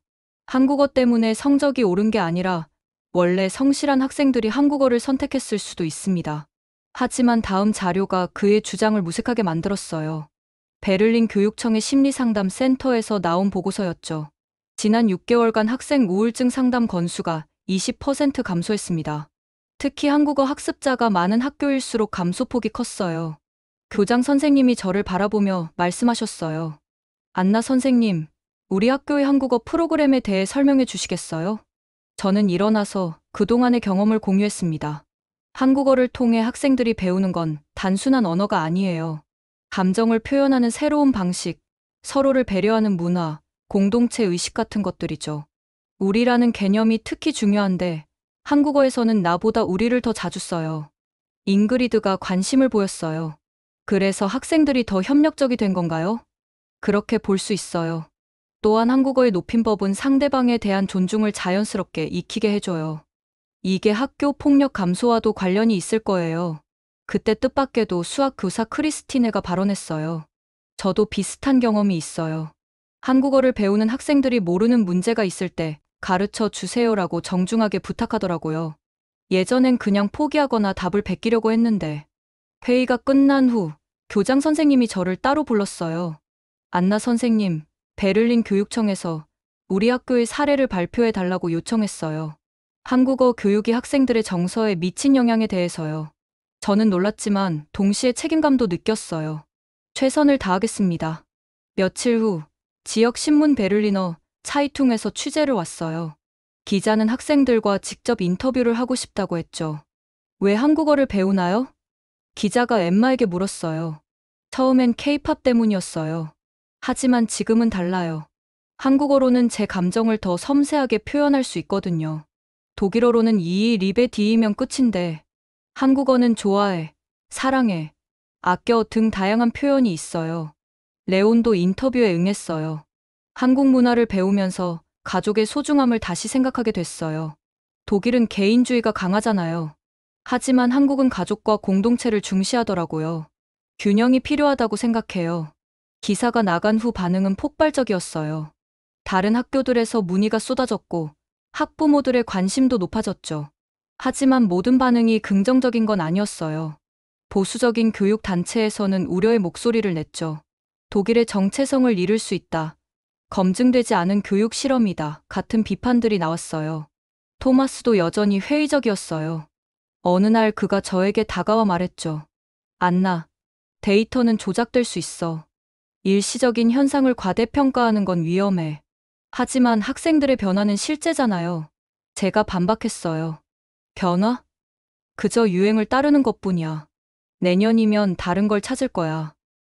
한국어 때문에 성적이 오른 게 아니라 원래 성실한 학생들이 한국어를 선택했을 수도 있습니다. 하지만 다음 자료가 그의 주장을 무색하게 만들었어요. 베를린 교육청의 심리상담 센터에서 나온 보고서였죠. 지난 6개월간 학생 우울증 상담 건수가 20% 감소했습니다. 특히 한국어 학습자가 많은 학교일수록 감소폭이 컸어요. 교장 선생님이 저를 바라보며 말씀하셨어요. 안나 선생님, 우리 학교의 한국어 프로그램에 대해 설명해 주시겠어요? 저는 일어나서 그동안의 경험을 공유했습니다. 한국어를 통해 학생들이 배우는 건 단순한 언어가 아니에요. 감정을 표현하는 새로운 방식, 서로를 배려하는 문화, 공동체 의식 같은 것들이죠. 우리라는 개념이 특히 중요한데 한국어에서는 나보다 우리를 더 자주 써요. 잉그리드가 관심을 보였어요. 그래서 학생들이 더 협력적이 된 건가요? 그렇게 볼 수 있어요. 또한 한국어의 높임법은 상대방에 대한 존중을 자연스럽게 익히게 해줘요. 이게 학교 폭력 감소와도 관련이 있을 거예요. 그때 뜻밖에도 수학 교사 크리스티네가 발언했어요. 저도 비슷한 경험이 있어요. 한국어를 배우는 학생들이 모르는 문제가 있을 때 가르쳐 주세요라고 정중하게 부탁하더라고요. 예전엔 그냥 포기하거나 답을 베끼려고 했는데 회의가 끝난 후 교장 선생님이 저를 따로 불렀어요. 안나 선생님, 베를린 교육청에서 우리 학교의 사례를 발표해 달라고 요청했어요. 한국어 교육이 학생들의 정서에 미친 영향에 대해서요. 저는 놀랐지만 동시에 책임감도 느꼈어요. 최선을 다하겠습니다. 며칠 후 지역 신문 베를리너 차이퉁에서 취재를 왔어요. 기자는 학생들과 직접 인터뷰를 하고 싶다고 했죠. 왜 한국어를 배우나요? 기자가 엠마에게 물었어요. 처음엔 케이팝 때문이었어요. 하지만 지금은 달라요. 한국어로는 제 감정을 더 섬세하게 표현할 수 있거든요. 독일어로는 이이 리베 디이면 끝인데 한국어는 좋아해, 사랑해, 아껴 등 다양한 표현이 있어요. 레온도 인터뷰에 응했어요. 한국 문화를 배우면서 가족의 소중함을 다시 생각하게 됐어요. 독일은 개인주의가 강하잖아요. 하지만 한국은 가족과 공동체를 중시하더라고요. 균형이 필요하다고 생각해요. 기사가 나간 후 반응은 폭발적이었어요. 다른 학교들에서 문의가 쏟아졌고 학부모들의 관심도 높아졌죠. 하지만 모든 반응이 긍정적인 건 아니었어요. 보수적인 교육 단체에서는 우려의 목소리를 냈죠. 독일의 정체성을 잃을 수 있다. 검증되지 않은 교육 실험이다. 같은 비판들이 나왔어요. 토마스도 여전히 회의적이었어요. 어느 날 그가 저에게 다가와 말했죠. 안나, 데이터는 조작될 수 있어. 일시적인 현상을 과대평가하는 건 위험해. 하지만 학생들의 변화는 실제잖아요. 제가 반박했어요. 변화? 그저 유행을 따르는 것뿐이야. 내년이면 다른 걸 찾을 거야.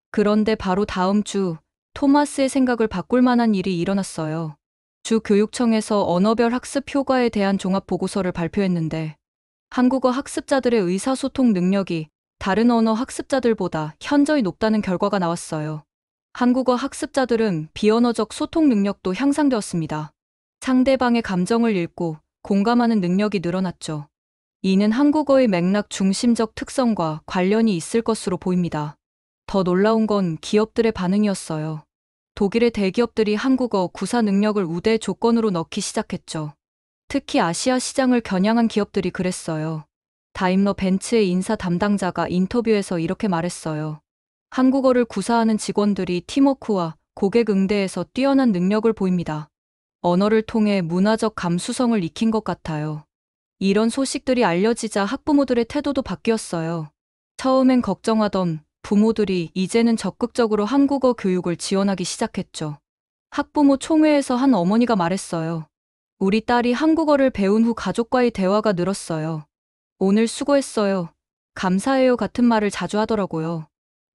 그런데 바로 다음 주 토마스의 생각을 바꿀 만한 일이 일어났어요. 주 교육청에서 언어별 학습 효과에 대한 종합 보고서를 발표했는데 한국어 학습자들의 의사소통 능력이 다른 언어 학습자들보다 현저히 높다는 결과가 나왔어요. 한국어 학습자들은 비언어적 소통 능력도 향상되었습니다. 상대방의 감정을 읽고 공감하는 능력이 늘어났죠. 이는 한국어의 맥락 중심적 특성과 관련이 있을 것으로 보입니다. 더 놀라운 건 기업들의 반응이었어요. 독일의 대기업들이 한국어 구사 능력을 우대 조건으로 넣기 시작했죠. 특히 아시아 시장을 겨냥한 기업들이 그랬어요. 다임러 벤츠의 인사 담당자가 인터뷰에서 이렇게 말했어요. 한국어를 구사하는 직원들이 팀워크와 고객 응대에서 뛰어난 능력을 보입니다. 언어를 통해 문화적 감수성을 익힌 것 같아요. 이런 소식들이 알려지자 학부모들의 태도도 바뀌었어요. 처음엔 걱정하던 부모들이 이제는 적극적으로 한국어 교육을 지원하기 시작했죠. 학부모 총회에서 한 어머니가 말했어요. 우리 딸이 한국어를 배운 후 가족과의 대화가 늘었어요. 오늘 수고했어요. 감사해요 같은 말을 자주 하더라고요.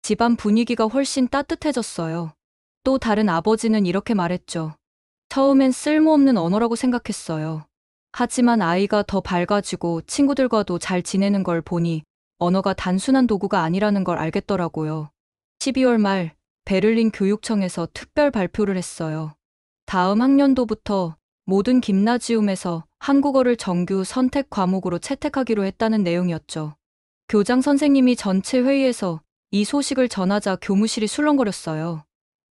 집안 분위기가 훨씬 따뜻해졌어요. 또 다른 아버지는 이렇게 말했죠. 처음엔 쓸모없는 언어라고 생각했어요. 하지만 아이가 더 밝아지고 친구들과도 잘 지내는 걸 보니 언어가 단순한 도구가 아니라는 걸 알겠더라고요. 12월 말 베를린 교육청에서 특별 발표를 했어요. 다음 학년도부터 모든 김나지움에서 한국어를 정규 선택 과목으로 채택하기로 했다는 내용이었죠. 교장 선생님이 전체 회의에서 이 소식을 전하자 교무실이 술렁거렸어요.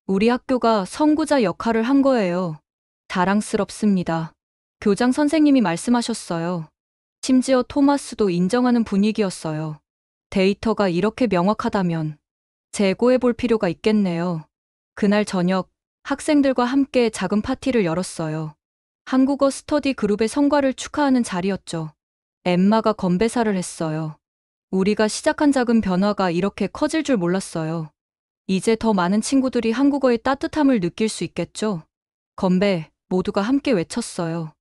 우리 학교가 선구자 역할을 한 거예요. 자랑스럽습니다. 교장 선생님이 말씀하셨어요. 심지어 토마스도 인정하는 분위기였어요. 데이터가 이렇게 명확하다면 재고해 볼 필요가 있겠네요. 그날 저녁 학생들과 함께 작은 파티를 열었어요. 한국어 스터디 그룹의 성과를 축하하는 자리였죠. 엠마가 건배사를 했어요. 우리가 시작한 작은 변화가 이렇게 커질 줄 몰랐어요. 이제 더 많은 친구들이 한국어의 따뜻함을 느낄 수 있겠죠? 건배, 모두가 함께 외쳤어요.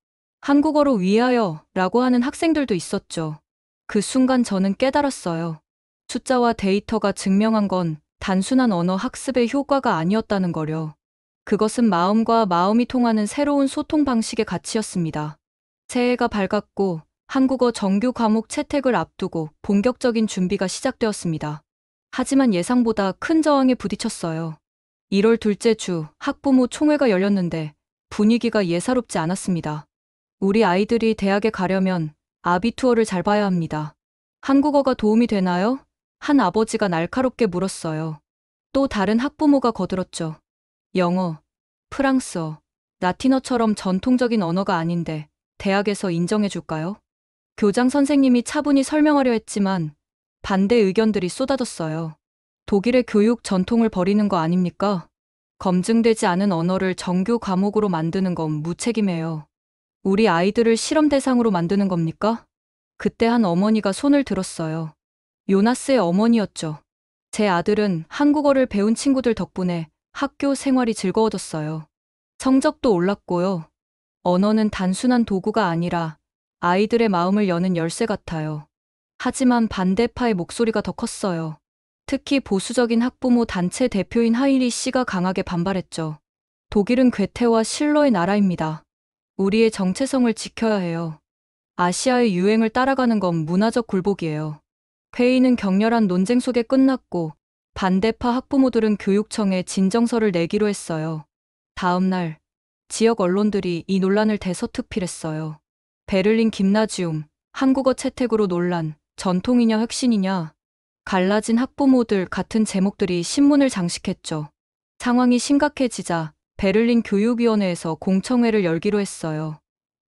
한국어로 위하여 라고 하는 학생들도 있었죠. 그 순간 저는 깨달았어요. 숫자와 데이터가 증명한 건 단순한 언어 학습의 효과가 아니었다는 거려. 그것은 마음과 마음이 통하는 새로운 소통 방식의 가치였습니다. 새해가 밝았고 한국어 정규 과목 채택을 앞두고 본격적인 준비가 시작되었습니다. 하지만 예상보다 큰 저항에 부딪혔어요. 1월 둘째 주 학부모 총회가 열렸는데 분위기가 예사롭지 않았습니다. 우리 아이들이 대학에 가려면 아비투어를 잘 봐야 합니다. 한국어가 도움이 되나요? 한 아버지가 날카롭게 물었어요. 또 다른 학부모가 거들었죠. 영어, 프랑스어, 라틴어처럼 전통적인 언어가 아닌데 대학에서 인정해 줄까요? 교장 선생님이 차분히 설명하려 했지만 반대 의견들이 쏟아졌어요. 독일의 교육 전통을 버리는 거 아닙니까? 검증되지 않은 언어를 정규 과목으로 만드는 건 무책임해요. 우리 아이들을 실험 대상으로 만드는 겁니까? 그때 한 어머니가 손을 들었어요. 요나스의 어머니였죠. 제 아들은 한국어를 배운 친구들 덕분에 학교 생활이 즐거워졌어요. 성적도 올랐고요. 언어는 단순한 도구가 아니라 아이들의 마음을 여는 열쇠 같아요. 하지만 반대파의 목소리가 더 컸어요. 특히 보수적인 학부모 단체 대표인 하일리 씨가 강하게 반발했죠. 독일은 괴테와 실러의 나라입니다. 우리의 정체성을 지켜야 해요. 아시아의 유행을 따라가는 건 문화적 굴복이에요. 회의는 격렬한 논쟁 속에 끝났고 반대파 학부모들은 교육청에 진정서를 내기로 했어요. 다음 날 지역 언론들이 이 논란을 대서특필했어요. 베를린 김나지움, 한국어 채택으로 논란, 전통이냐 혁신이냐. 갈라진 학부모들 같은 제목들이 신문을 장식했죠. 상황이 심각해지자 베를린 교육위원회에서 공청회를 열기로 했어요.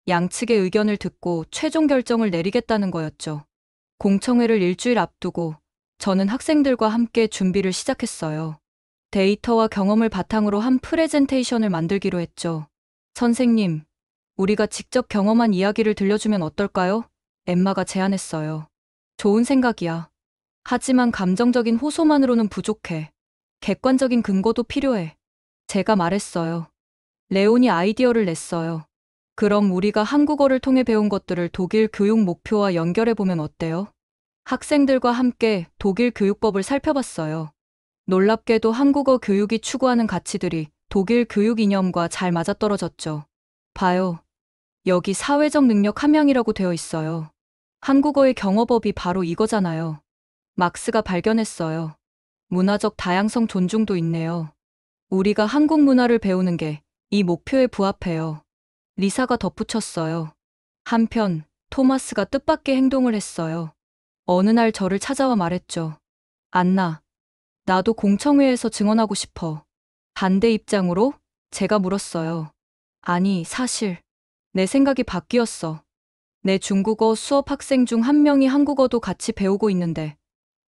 양측의 의견을 듣고 최종 결정을 내리겠다는 거였죠. 공청회를 일주일 앞두고 저는 학생들과 함께 준비를 시작했어요. 데이터와 경험을 바탕으로 한 프레젠테이션을 만들기로 했죠. 선생님, 우리가 직접 경험한 이야기를 들려주면 어떨까요? 엠마가 제안했어요. 좋은 생각이야. 하지만 감정적인 호소만으로는 부족해. 객관적인 근거도 필요해. 제가 말했어요. 레온이 아이디어를 냈어요. 그럼 우리가 한국어를 통해 배운 것들을 독일 교육 목표와 연결해보면 어때요? 학생들과 함께 독일 교육법을 살펴봤어요. 놀랍게도 한국어 교육이 추구하는 가치들이 독일 교육 이념과 잘 맞아떨어졌죠. 봐요. 여기 사회적 능력 함양이라고 되어 있어요. 한국어의 경어법이 바로 이거잖아요. 막스가 발견했어요. 문화적 다양성 존중도 있네요. 우리가 한국 문화를 배우는 게 이 목표에 부합해요. 리사가 덧붙였어요. 한편 토마스가 뜻밖의 행동을 했어요. 어느 날 저를 찾아와 말했죠. 안나, 나도 공청회에서 증언하고 싶어. 반대 입장으로? 제가 물었어요. 아니, 사실 내 생각이 바뀌었어. 내 중국어 수업 학생 중 한 명이 한국어도 같이 배우고 있는데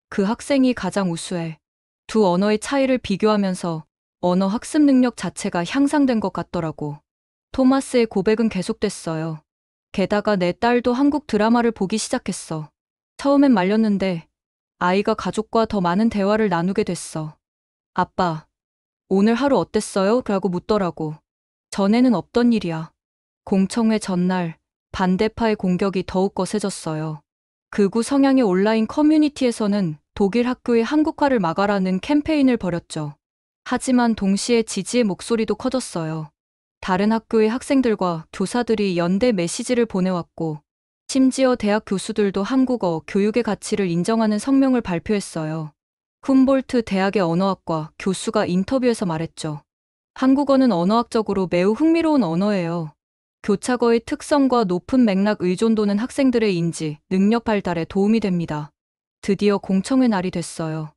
그 학생이 가장 우수해. 두 언어의 차이를 비교하면서 언어 학습 능력 자체가 향상된 것 같더라고. 토마스의 고백은 계속됐어요. 게다가 내 딸도 한국 드라마를 보기 시작했어. 처음엔 말렸는데 아이가 가족과 더 많은 대화를 나누게 됐어. 아빠, 오늘 하루 어땠어요? 라고 묻더라고. 전에는 없던 일이야. 공청회 전날 반대파의 공격이 더욱 거세졌어요. 극우 성향의 온라인 커뮤니티에서는 독일 학교의 한국화를 막아라는 캠페인을 벌였죠. 하지만 동시에 지지의 목소리도 커졌어요. 다른 학교의 학생들과 교사들이 연대 메시지를 보내왔고 심지어 대학 교수들도 한국어 교육의 가치를 인정하는 성명을 발표했어요. 훔볼트 대학의 언어학과 교수가 인터뷰에서 말했죠. 한국어는 언어학적으로 매우 흥미로운 언어예요. 교차거의 특성과 높은 맥락 의존도는 학생들의 인지, 능력 발달에 도움이 됩니다. 드디어 공청회 날이 됐어요.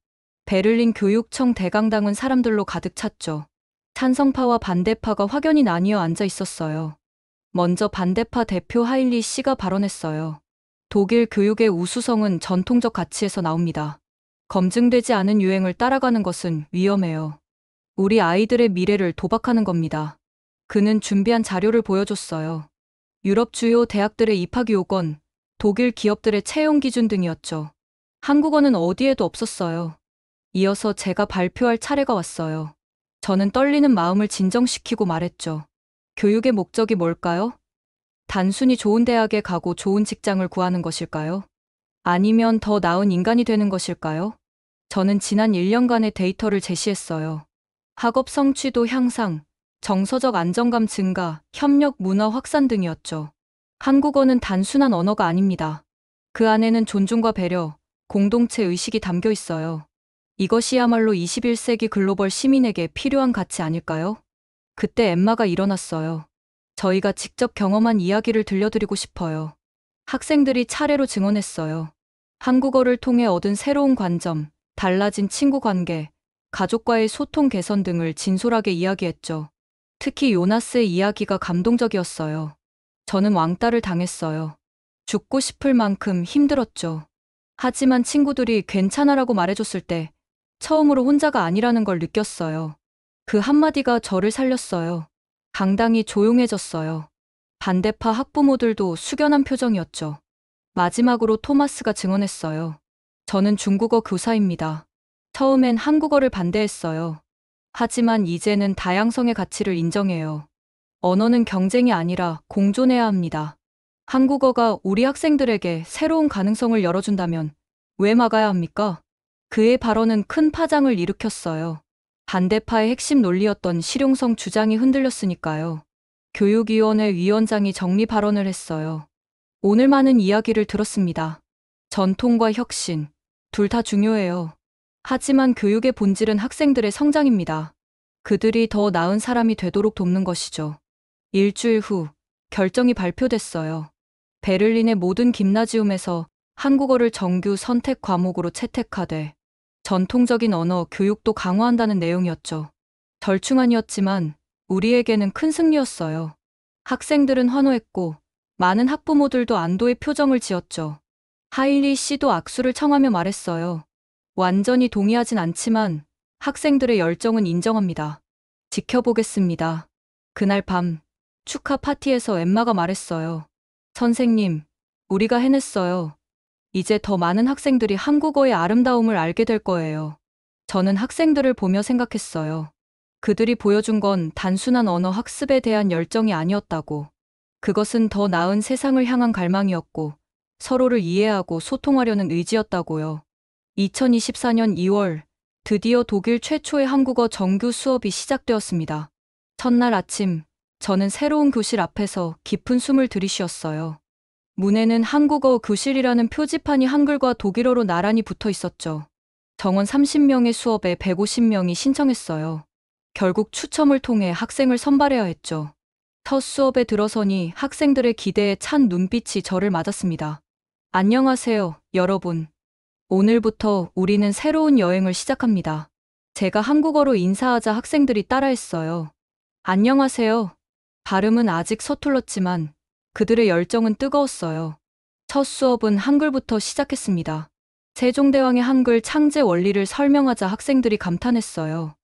베를린 교육청 대강당은 사람들로 가득 찼죠. 찬성파와 반대파가 확연히 나뉘어 앉아 있었어요. 먼저 반대파 대표 하일리 씨가 발언했어요. 독일 교육의 우수성은 전통적 가치에서 나옵니다. 검증되지 않은 유행을 따라가는 것은 위험해요. 우리 아이들의 미래를 도박하는 겁니다. 그는 준비한 자료를 보여줬어요. 유럽 주요 대학들의 입학 요건, 독일 기업들의 채용 기준 등이었죠. 한국어는 어디에도 없었어요. 이어서 제가 발표할 차례가 왔어요. 저는 떨리는 마음을 진정시키고 말했죠. 교육의 목적이 뭘까요? 단순히 좋은 대학에 가고 좋은 직장을 구하는 것일까요? 아니면 더 나은 인간이 되는 것일까요? 저는 지난 1년간의 데이터를 제시했어요. 학업 성취도 향상, 정서적 안정감 증가, 협력 문화 확산 등이었죠. 한국어는 단순한 언어가 아닙니다. 그 안에는 존중과 배려, 공동체 의식이 담겨 있어요. 이것이야말로 21세기 글로벌 시민에게 필요한 가치 아닐까요? 그때 엠마가 일어났어요. 저희가 직접 경험한 이야기를 들려드리고 싶어요. 학생들이 차례로 증언했어요. 한국어를 통해 얻은 새로운 관점, 달라진 친구 관계, 가족과의 소통 개선 등을 진솔하게 이야기했죠. 특히 요나스의 이야기가 감동적이었어요. 저는 왕따를 당했어요. 죽고 싶을 만큼 힘들었죠. 하지만 친구들이 괜찮아라고 말해줬을 때 처음으로 혼자가 아니라는 걸 느꼈어요. 그 한마디가 저를 살렸어요. 강당이 조용해졌어요. 반대파 학부모들도 숙연한 표정이었죠. 마지막으로 토마스가 증언했어요. 저는 중국어 교사입니다. 처음엔 한국어를 반대했어요. 하지만 이제는 다양성의 가치를 인정해요. 언어는 경쟁이 아니라 공존해야 합니다. 한국어가 우리 학생들에게 새로운 가능성을 열어준다면 왜 막아야 합니까? 그의 발언은 큰 파장을 일으켰어요. 반대파의 핵심 논리였던 실용성 주장이 흔들렸으니까요. 교육위원회 위원장이 정리 발언을 했어요. 오늘 많은 이야기를 들었습니다. 전통과 혁신, 둘 다 중요해요. 하지만 교육의 본질은 학생들의 성장입니다. 그들이 더 나은 사람이 되도록 돕는 것이죠. 일주일 후, 결정이 발표됐어요. 베를린의 모든 김나지움에서 한국어를 정규 선택 과목으로 채택하되 전통적인 언어 교육도 강화한다는 내용이었죠. 절충안이었지만 우리에게는 큰 승리였어요. 학생들은 환호했고 많은 학부모들도 안도의 표정을 지었죠. 하일리 씨도 악수를 청하며 말했어요. 완전히 동의하진 않지만 학생들의 열정은 인정합니다. 지켜보겠습니다. 그날 밤 축하 파티에서 엠마가 말했어요. 선생님, 우리가 해냈어요. 이제 더 많은 학생들이 한국어의 아름다움을 알게 될 거예요. 저는 학생들을 보며 생각했어요. 그들이 보여준 건 단순한 언어 학습에 대한 열정이 아니었다고. 그것은 더 나은 세상을 향한 갈망이었고 서로를 이해하고 소통하려는 의지였다고요. 2024년 2월, 드디어 독일 최초의 한국어 정규 수업이 시작되었습니다. 첫날 아침, 저는 새로운 교실 앞에서 깊은 숨을 들이쉬었어요. 문에는 한국어 교실이라는 표지판이 한글과 독일어로 나란히 붙어 있었죠. 정원 30명의 수업에 150명이 신청했어요. 결국 추첨을 통해 학생을 선발해야 했죠. 첫 수업에 들어서니 학생들의 기대에 찬 눈빛이 저를 맞았습니다. 안녕하세요, 여러분. 오늘부터 우리는 새로운 여행을 시작합니다. 제가 한국어로 인사하자 학생들이 따라했어요. 안녕하세요. 발음은 아직 서툴렀지만 그들의 열정은 뜨거웠어요. 첫 수업은 한글부터 시작했습니다. 세종대왕의 한글 창제 원리를 설명하자 학생들이 감탄했어요.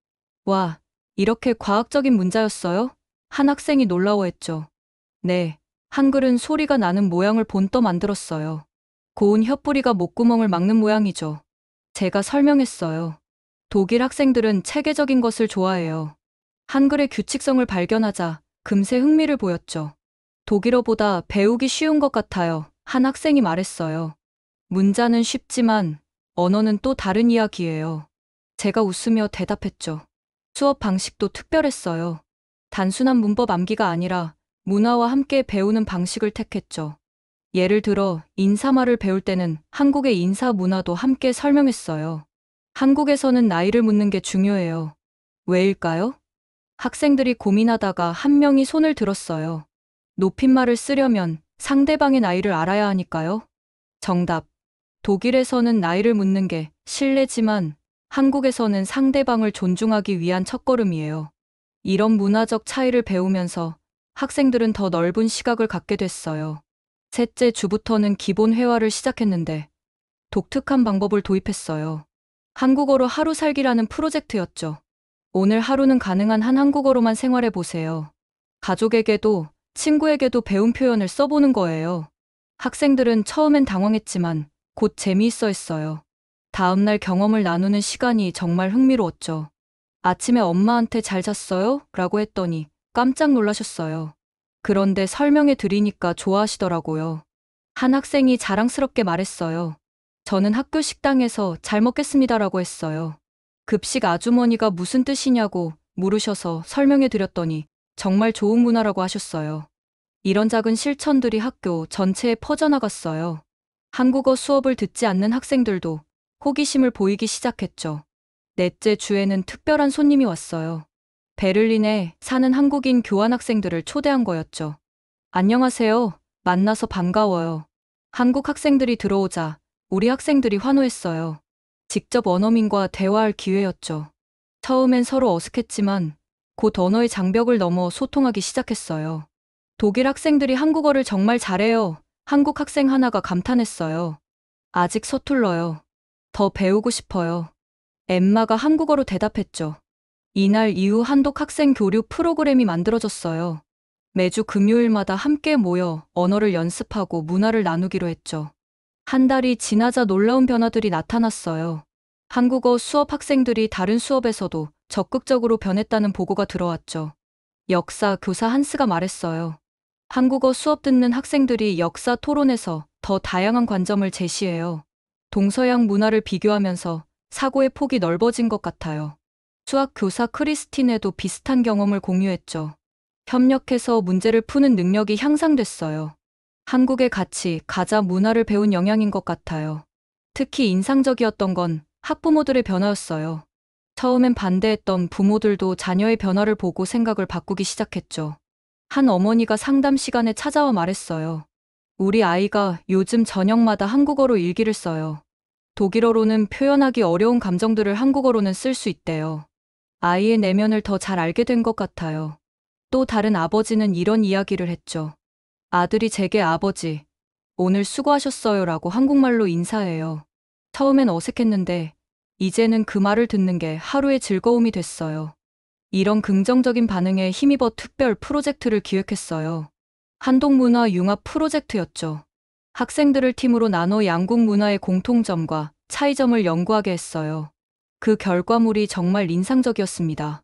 와, 이렇게 과학적인 문자였어요? 한 학생이 놀라워했죠. 네, 한글은 소리가 나는 모양을 본떠 만들었어요. 고운 혓부리가 목구멍을 막는 모양이죠. 제가 설명했어요. 독일 학생들은 체계적인 것을 좋아해요. 한글의 규칙성을 발견하자 금세 흥미를 보였죠. 독일어보다 배우기 쉬운 것 같아요. 한 학생이 말했어요. 문자는 쉽지만 언어는 또 다른 이야기예요. 제가 웃으며 대답했죠. 수업 방식도 특별했어요. 단순한 문법 암기가 아니라 문화와 함께 배우는 방식을 택했죠. 예를 들어 인사말을 배울 때는 한국의 인사 문화도 함께 설명했어요. 한국에서는 나이를 묻는 게 중요해요. 왜일까요? 학생들이 고민하다가 한 명이 손을 들었어요. 높임말을 쓰려면 상대방의 나이를 알아야 하니까요. 정답. 독일에서는 나이를 묻는 게 신뢰지만 한국에서는 상대방을 존중하기 위한 첫걸음이에요. 이런 문화적 차이를 배우면서 학생들은 더 넓은 시각을 갖게 됐어요. 셋째 주부터는 기본 회화를 시작했는데 독특한 방법을 도입했어요. 한국어로 하루 살기라는 프로젝트였죠. 오늘 하루는 가능한 한 한국어로만 생활해 보세요. 가족에게도 친구에게도 배운 표현을 써보는 거예요. 학생들은 처음엔 당황했지만 곧 재미있어 했어요. 다음날 경험을 나누는 시간이 정말 흥미로웠죠. 아침에 엄마한테 잘 잤어요? 라고 했더니 깜짝 놀라셨어요. 그런데 설명해 드리니까 좋아하시더라고요. 한 학생이 자랑스럽게 말했어요. 저는 학교 식당에서 잘 먹겠습니다라고 했어요. 급식 아주머니가 무슨 뜻이냐고 물으셔서 설명해 드렸더니 정말 좋은 문화라고 하셨어요. 이런 작은 실천들이 학교 전체에 퍼져나갔어요. 한국어 수업을 듣지 않는 학생들도 호기심을 보이기 시작했죠. 넷째 주에는 특별한 손님이 왔어요. 베를린에 사는 한국인 교환학생들을 초대한 거였죠. 안녕하세요. 만나서 반가워요. 한국 학생들이 들어오자 우리 학생들이 환호했어요. 직접 원어민과 대화할 기회였죠. 처음엔 서로 어색했지만 곧 언어의 장벽을 넘어 소통하기 시작했어요. 독일 학생들이 한국어를 정말 잘해요. 한국 학생 하나가 감탄했어요. 아직 서툴러요. 더 배우고 싶어요. 엠마가 한국어로 대답했죠. 이날 이후 한독 학생 교류 프로그램이 만들어졌어요. 매주 금요일마다 함께 모여 언어를 연습하고 문화를 나누기로 했죠. 한 달이 지나자 놀라운 변화들이 나타났어요. 한국어 수업 학생들이 다른 수업에서도 적극적으로 변했다는 보고가 들어왔죠. 역사 교사 한스가 말했어요. 한국어 수업 듣는 학생들이 역사 토론에서 더 다양한 관점을 제시해요. 동서양 문화를 비교하면서 사고의 폭이 넓어진 것 같아요. 수학 교사 크리스틴에도 비슷한 경험을 공유했죠. 협력해서 문제를 푸는 능력이 향상됐어요. 한국의 가치, 가자 문화를 배운 영향인 것 같아요. 특히 인상적이었던 건 학부모들의 변화였어요. 처음엔 반대했던 부모들도 자녀의 변화를 보고 생각을 바꾸기 시작했죠. 한 어머니가 상담 시간에 찾아와 말했어요. 우리 아이가 요즘 저녁마다 한국어로 일기를 써요. 독일어로는 표현하기 어려운 감정들을 한국어로는 쓸 수 있대요. 아이의 내면을 더 잘 알게 된 것 같아요. 또 다른 아버지는 이런 이야기를 했죠. 아들이 제게 아버지, 오늘 수고하셨어요 라고 한국말로 인사해요. 처음엔 어색했는데 이제는 그 말을 듣는 게 하루의 즐거움이 됐어요. 이런 긍정적인 반응에 힘입어 특별 프로젝트를 기획했어요. 한독문화 융합 프로젝트였죠. 학생들을 팀으로 나눠 양국 문화의 공통점과 차이점을 연구하게 했어요. 그 결과물이 정말 인상적이었습니다.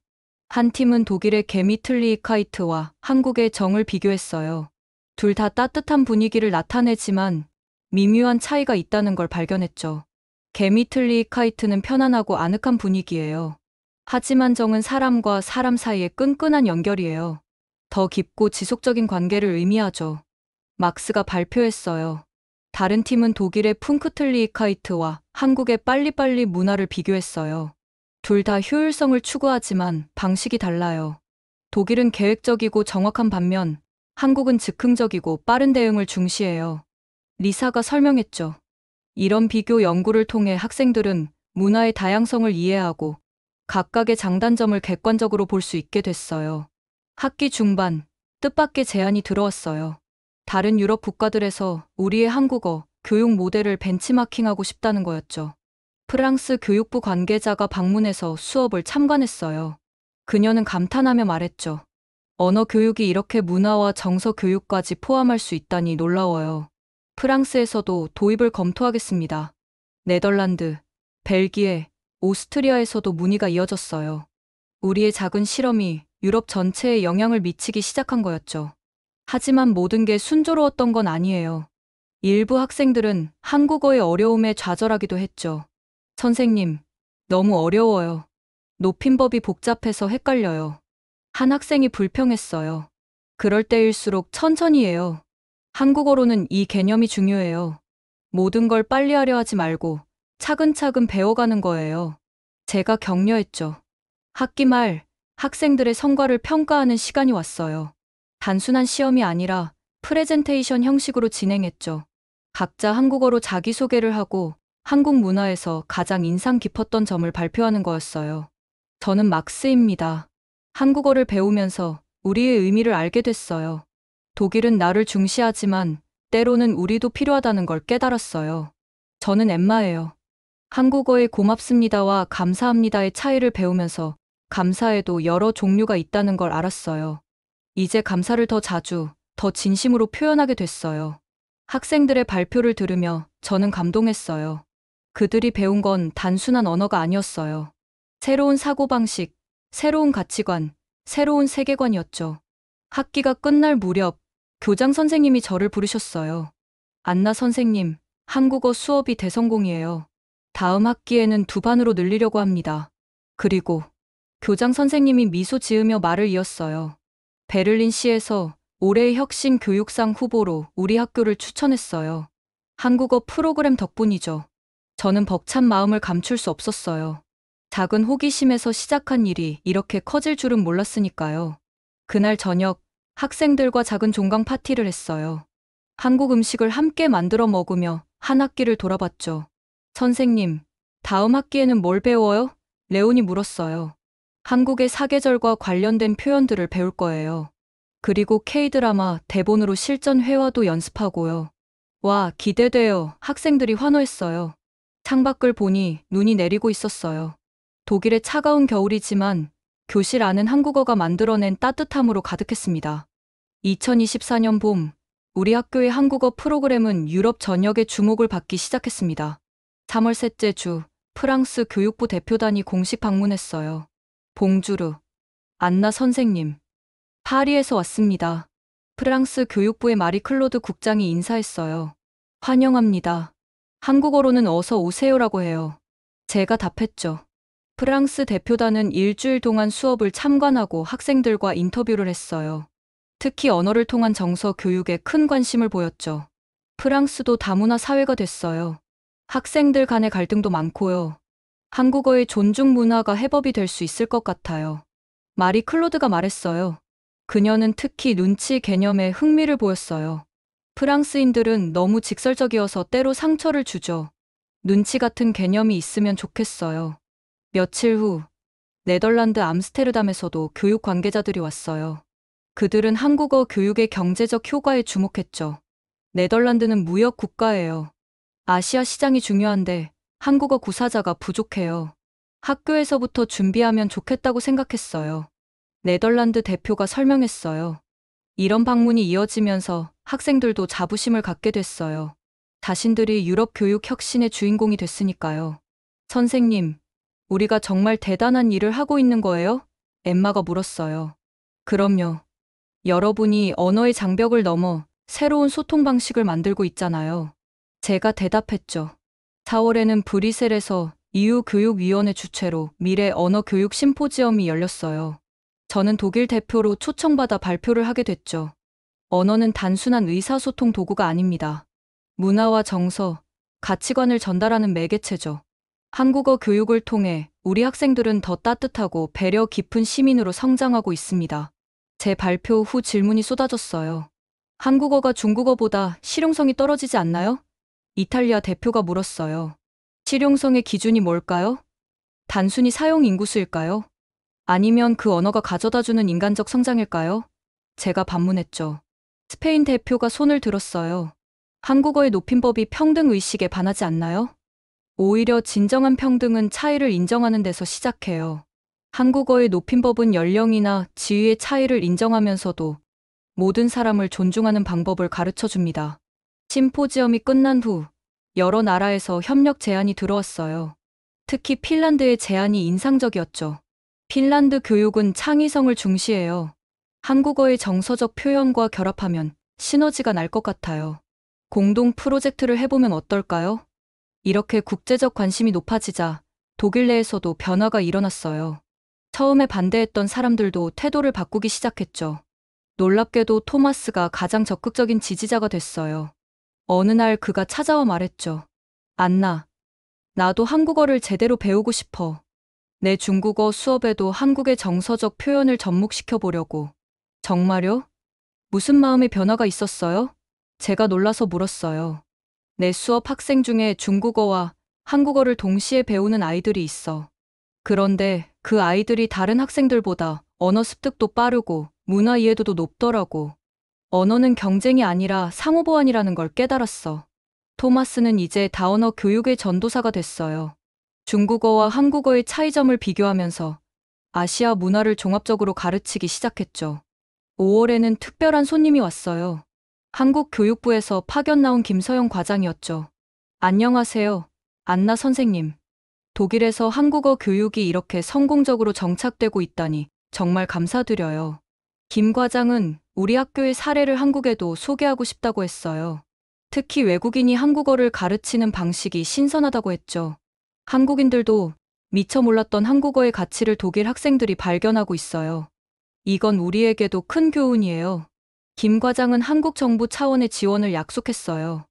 한 팀은 독일의 게미틀리히카이트와 한국의 정을 비교했어요. 둘 다 따뜻한 분위기를 나타내지만 미묘한 차이가 있다는 걸 발견했죠. 게미틀리히카이트는 편안하고 아늑한 분위기예요. 하지만 정은 사람과 사람 사이의 끈끈한 연결이에요. 더 깊고 지속적인 관계를 의미하죠. 막스가 발표했어요. 다른 팀은 독일의 풍크틀리히카이트와 한국의 빨리빨리 문화를 비교했어요. 둘 다 효율성을 추구하지만 방식이 달라요. 독일은 계획적이고 정확한 반면 한국은 즉흥적이고 빠른 대응을 중시해요. 리사가 설명했죠. 이런 비교 연구를 통해 학생들은 문화의 다양성을 이해하고 각각의 장단점을 객관적으로 볼 수 있게 됐어요. 학기 중반, 뜻밖의 제안이 들어왔어요. 다른 유럽 국가들에서 우리의 한국어 교육 모델을 벤치마킹하고 싶다는 거였죠. 프랑스 교육부 관계자가 방문해서 수업을 참관했어요. 그녀는 감탄하며 말했죠. 언어 교육이 이렇게 문화와 정서 교육까지 포함할 수 있다니 놀라워요. 프랑스에서도 도입을 검토하겠습니다. 네덜란드, 벨기에, 오스트리아에서도 문의가 이어졌어요. 우리의 작은 실험이 유럽 전체에 영향을 미치기 시작한 거였죠. 하지만 모든 게 순조로웠던 건 아니에요. 일부 학생들은 한국어의 어려움에 좌절하기도 했죠. 선생님, 너무 어려워요. 높임법이 복잡해서 헷갈려요. 한 학생이 불평했어요. 그럴 때일수록 천천히 해요. 한국어로는 이 개념이 중요해요. 모든 걸 빨리 하려 하지 말고 차근차근 배워가는 거예요. 제가 격려했죠. 학기 말 학생들의 성과를 평가하는 시간이 왔어요. 단순한 시험이 아니라 프레젠테이션 형식으로 진행했죠. 각자 한국어로 자기소개를 하고 한국 문화에서 가장 인상 깊었던 점을 발표하는 거였어요. 저는 막스입니다. 한국어를 배우면서 우리의 의미를 알게 됐어요. 독일은 나를 중시하지만 때로는 우리도 필요하다는 걸 깨달았어요. 저는 엠마예요. 한국어의 고맙습니다와 감사합니다의 차이를 배우면서 감사에도 여러 종류가 있다는 걸 알았어요. 이제 감사를 더 자주, 더 진심으로 표현하게 됐어요. 학생들의 발표를 들으며 저는 감동했어요. 그들이 배운 건 단순한 언어가 아니었어요. 새로운 사고방식, 새로운 가치관, 새로운 세계관이었죠. 학기가 끝날 무렵 교장 선생님이 저를 부르셨어요. 안나 선생님, 한국어 수업이 대성공이에요. 다음 학기에는 2반으로 늘리려고 합니다. 그리고 교장 선생님이 미소 지으며 말을 이었어요. 베를린시에서 올해의 혁신 교육상 후보로 우리 학교를 추천했어요. 한국어 프로그램 덕분이죠. 저는 벅찬 마음을 감출 수 없었어요. 작은 호기심에서 시작한 일이 이렇게 커질 줄은 몰랐으니까요. 그날 저녁 학생들과 작은 종강 파티를 했어요. 한국 음식을 함께 만들어 먹으며 한 학기를 돌아봤죠. 선생님, 다음 학기에는 뭘 배워요? 레온이 물었어요. 한국의 사계절과 관련된 표현들을 배울 거예요. 그리고 K-드라마 대본으로 실전 회화도 연습하고요. 와, 기대돼요. 학생들이 환호했어요. 창밖을 보니 눈이 내리고 있었어요. 독일의 차가운 겨울이지만 교실 안은 한국어가 만들어낸 따뜻함으로 가득했습니다. 2024년 봄, 우리 학교의 한국어 프로그램은 유럽 전역의 주목을 받기 시작했습니다. 3월 셋째 주, 프랑스 교육부 대표단이 공식 방문했어요. 봉주르, 안나 선생님. 파리에서 왔습니다. 프랑스 교육부의 마리 클로드 국장이 인사했어요. 환영합니다. 한국어로는 어서 오세요라고 해요. 제가 답했죠. 프랑스 대표단은 일주일 동안 수업을 참관하고 학생들과 인터뷰를 했어요. 특히 언어를 통한 정서 교육에 큰 관심을 보였죠. 프랑스도 다문화 사회가 됐어요. 학생들 간의 갈등도 많고요. 한국어의 존중 문화가 해법이 될 수 있을 것 같아요. 마리 클로드가 말했어요. 그녀는 특히 눈치 개념에 흥미를 보였어요. 프랑스인들은 너무 직설적이어서 때로 상처를 주죠. 눈치 같은 개념이 있으면 좋겠어요. 며칠 후, 네덜란드 암스테르담에서도 교육 관계자들이 왔어요. 그들은 한국어 교육의 경제적 효과에 주목했죠. 네덜란드는 무역 국가예요. 아시아 시장이 중요한데 한국어 구사자가 부족해요. 학교에서부터 준비하면 좋겠다고 생각했어요. 네덜란드 대표가 설명했어요. 이런 방문이 이어지면서 학생들도 자부심을 갖게 됐어요. 자신들이 유럽 교육 혁신의 주인공이 됐으니까요. 선생님, 우리가 정말 대단한 일을 하고 있는 거예요? 엠마가 물었어요. 그럼요. 여러분이 언어의 장벽을 넘어 새로운 소통 방식을 만들고 있잖아요. 제가 대답했죠. 4월에는 브뤼셀에서 EU교육위원회 주최로 미래 언어 교육 심포지엄이 열렸어요. 저는 독일 대표로 초청받아 발표를 하게 됐죠. 언어는 단순한 의사소통 도구가 아닙니다. 문화와 정서, 가치관을 전달하는 매개체죠. 한국어 교육을 통해 우리 학생들은 더 따뜻하고 배려 깊은 시민으로 성장하고 있습니다. 제 발표 후 질문이 쏟아졌어요. 한국어가 중국어보다 실용성이 떨어지지 않나요? 이탈리아 대표가 물었어요. 실용성의 기준이 뭘까요? 단순히 사용 인구수일까요? 아니면 그 언어가 가져다주는 인간적 성장일까요? 제가 반문했죠. 스페인 대표가 손을 들었어요. 한국어의 높임법이 평등 의식에 반하지 않나요? 오히려 진정한 평등은 차이를 인정하는 데서 시작해요. 한국어의 높임법은 연령이나 지위의 차이를 인정하면서도 모든 사람을 존중하는 방법을 가르쳐 줍니다. 심포지엄이 끝난 후 여러 나라에서 협력 제안이 들어왔어요. 특히 핀란드의 제안이 인상적이었죠. 핀란드 교육은 창의성을 중시해요. 한국어의 정서적 표현과 결합하면 시너지가 날 것 같아요. 공동 프로젝트를 해보면 어떨까요? 이렇게 국제적 관심이 높아지자 독일 내에서도 변화가 일어났어요. 처음에 반대했던 사람들도 태도를 바꾸기 시작했죠. 놀랍게도 토마스가 가장 적극적인 지지자가 됐어요. 어느 날 그가 찾아와 말했죠. 안나, 나도 한국어를 제대로 배우고 싶어. 내 중국어 수업에도 한국의 정서적 표현을 접목시켜 보려고. 정말요? 무슨 마음의 변화가 있었어요? 제가 놀라서 물었어요. 내 수업 학생 중에 중국어와 한국어를 동시에 배우는 아이들이 있어. 그런데 그 아이들이 다른 학생들보다 언어 습득도 빠르고 문화 이해도도 높더라고. 언어는 경쟁이 아니라 상호보완이라는 걸 깨달았어. 토마스는 이제 다언어 교육의 전도사가 됐어요. 중국어와 한국어의 차이점을 비교하면서 아시아 문화를 종합적으로 가르치기 시작했죠. 5월에는 특별한 손님이 왔어요. 한국 교육부에서 파견 나온 김서영 과장이었죠. 안녕하세요, 안나 선생님. 독일에서 한국어 교육이 이렇게 성공적으로 정착되고 있다니 정말 감사드려요. 김 과장은 우리 학교의 사례를 한국에도 소개하고 싶다고 했어요. 특히 외국인이 한국어를 가르치는 방식이 신선하다고 했죠. 한국인들도 미처 몰랐던 한국어의 가치를 독일 학생들이 발견하고 있어요. 이건 우리에게도 큰 교훈이에요. 김 과장은 한국 정부 차원의 지원을 약속했어요.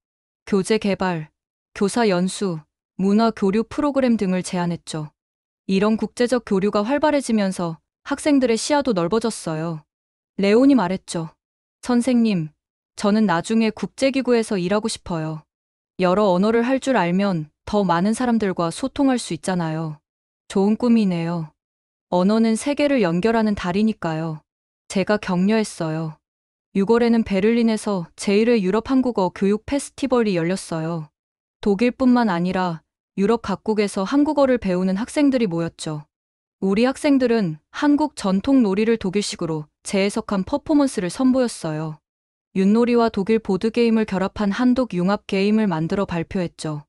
교재 개발, 교사 연수, 문화 교류 프로그램 등을 제안했죠. 이런 국제적 교류가 활발해지면서 학생들의 시야도 넓어졌어요. 레온이 말했죠. 선생님, 저는 나중에 국제기구에서 일하고 싶어요. 여러 언어를 할 줄 알면 더 많은 사람들과 소통할 수 있잖아요. 좋은 꿈이네요. 언어는 세계를 연결하는 다리니까요. 제가 격려했어요. 6월에는 베를린에서 제1회 유럽 한국어 교육 페스티벌이 열렸어요. 독일뿐만 아니라 유럽 각국에서 한국어를 배우는 학생들이 모였죠. 우리 학생들은 한국 전통 놀이를 독일식으로 재해석한 퍼포먼스를 선보였어요. 윷놀이와 독일 보드게임을 결합한 한독 융합 게임을 만들어 발표했죠.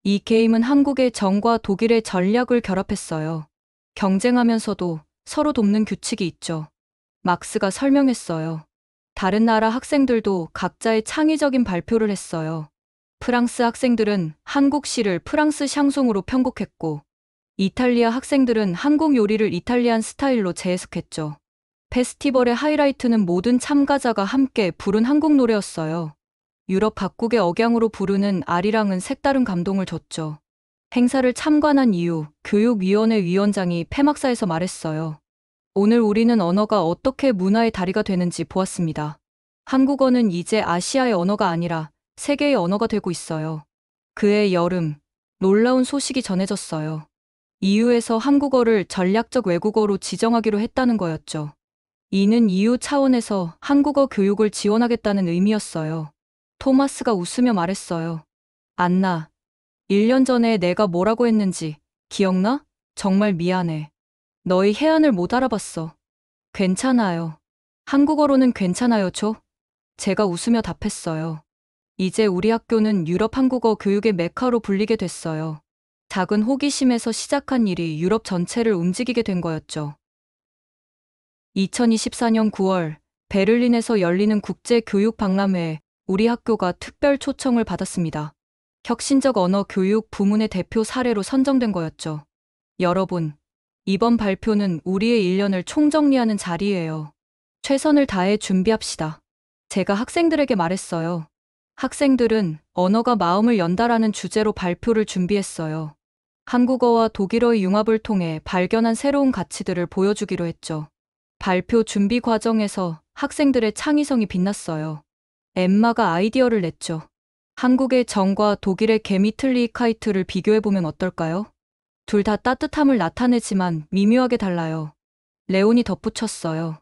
이 게임은 한국의 정과 독일의 전략을 결합했어요. 경쟁하면서도 서로 돕는 규칙이 있죠. 막스가 설명했어요. 다른 나라 학생들도 각자의 창의적인 발표를 했어요. 프랑스 학생들은 한국 시를 프랑스 샹송으로 편곡했고, 이탈리아 학생들은 한국 요리를 이탈리안 스타일로 재해석했죠. 페스티벌의 하이라이트는 모든 참가자가 함께 부른 한국 노래였어요. 유럽 각국의 억양으로 부르는 아리랑은 색다른 감동을 줬죠. 행사를 참관한 이후 교육위원회 위원장이 폐막사에서 말했어요. 오늘 우리는 언어가 어떻게 문화의 다리가 되는지 보았습니다. 한국어는 이제 아시아의 언어가 아니라 세계의 언어가 되고 있어요. 그해 여름, 놀라운 소식이 전해졌어요. EU에서 한국어를 전략적 외국어로 지정하기로 했다는 거였죠. 이는 EU 차원에서 한국어 교육을 지원하겠다는 의미였어요. 토마스가 웃으며 말했어요. 안나, 1년 전에 내가 뭐라고 했는지 기억나? 정말 미안해. 너희 해안을 못 알아봤어. 괜찮아요. 한국어로는 괜찮아요, 죠? 제가 웃으며 답했어요. 이제 우리 학교는 유럽 한국어 교육의 메카로 불리게 됐어요. 작은 호기심에서 시작한 일이 유럽 전체를 움직이게 된 거였죠. 2024년 9월 베를린에서 열리는 국제교육박람회에 우리 학교가 특별 초청을 받았습니다. 혁신적 언어 교육 부문의 대표 사례로 선정된 거였죠. 여러분, 이번 발표는 우리의 1년을 총정리하는 자리예요. 최선을 다해 준비합시다. 제가 학생들에게 말했어요. 학생들은 언어가 마음을 연다라는 주제로 발표를 준비했어요. 한국어와 독일어의 융합을 통해 발견한 새로운 가치들을 보여주기로 했죠. 발표 준비 과정에서 학생들의 창의성이 빛났어요. 엠마가 아이디어를 냈죠. 한국의 정과 독일의 게미틀리히카이트를 비교해보면 어떨까요? 둘 다 따뜻함을 나타내지만 미묘하게 달라요. 레온이 덧붙였어요.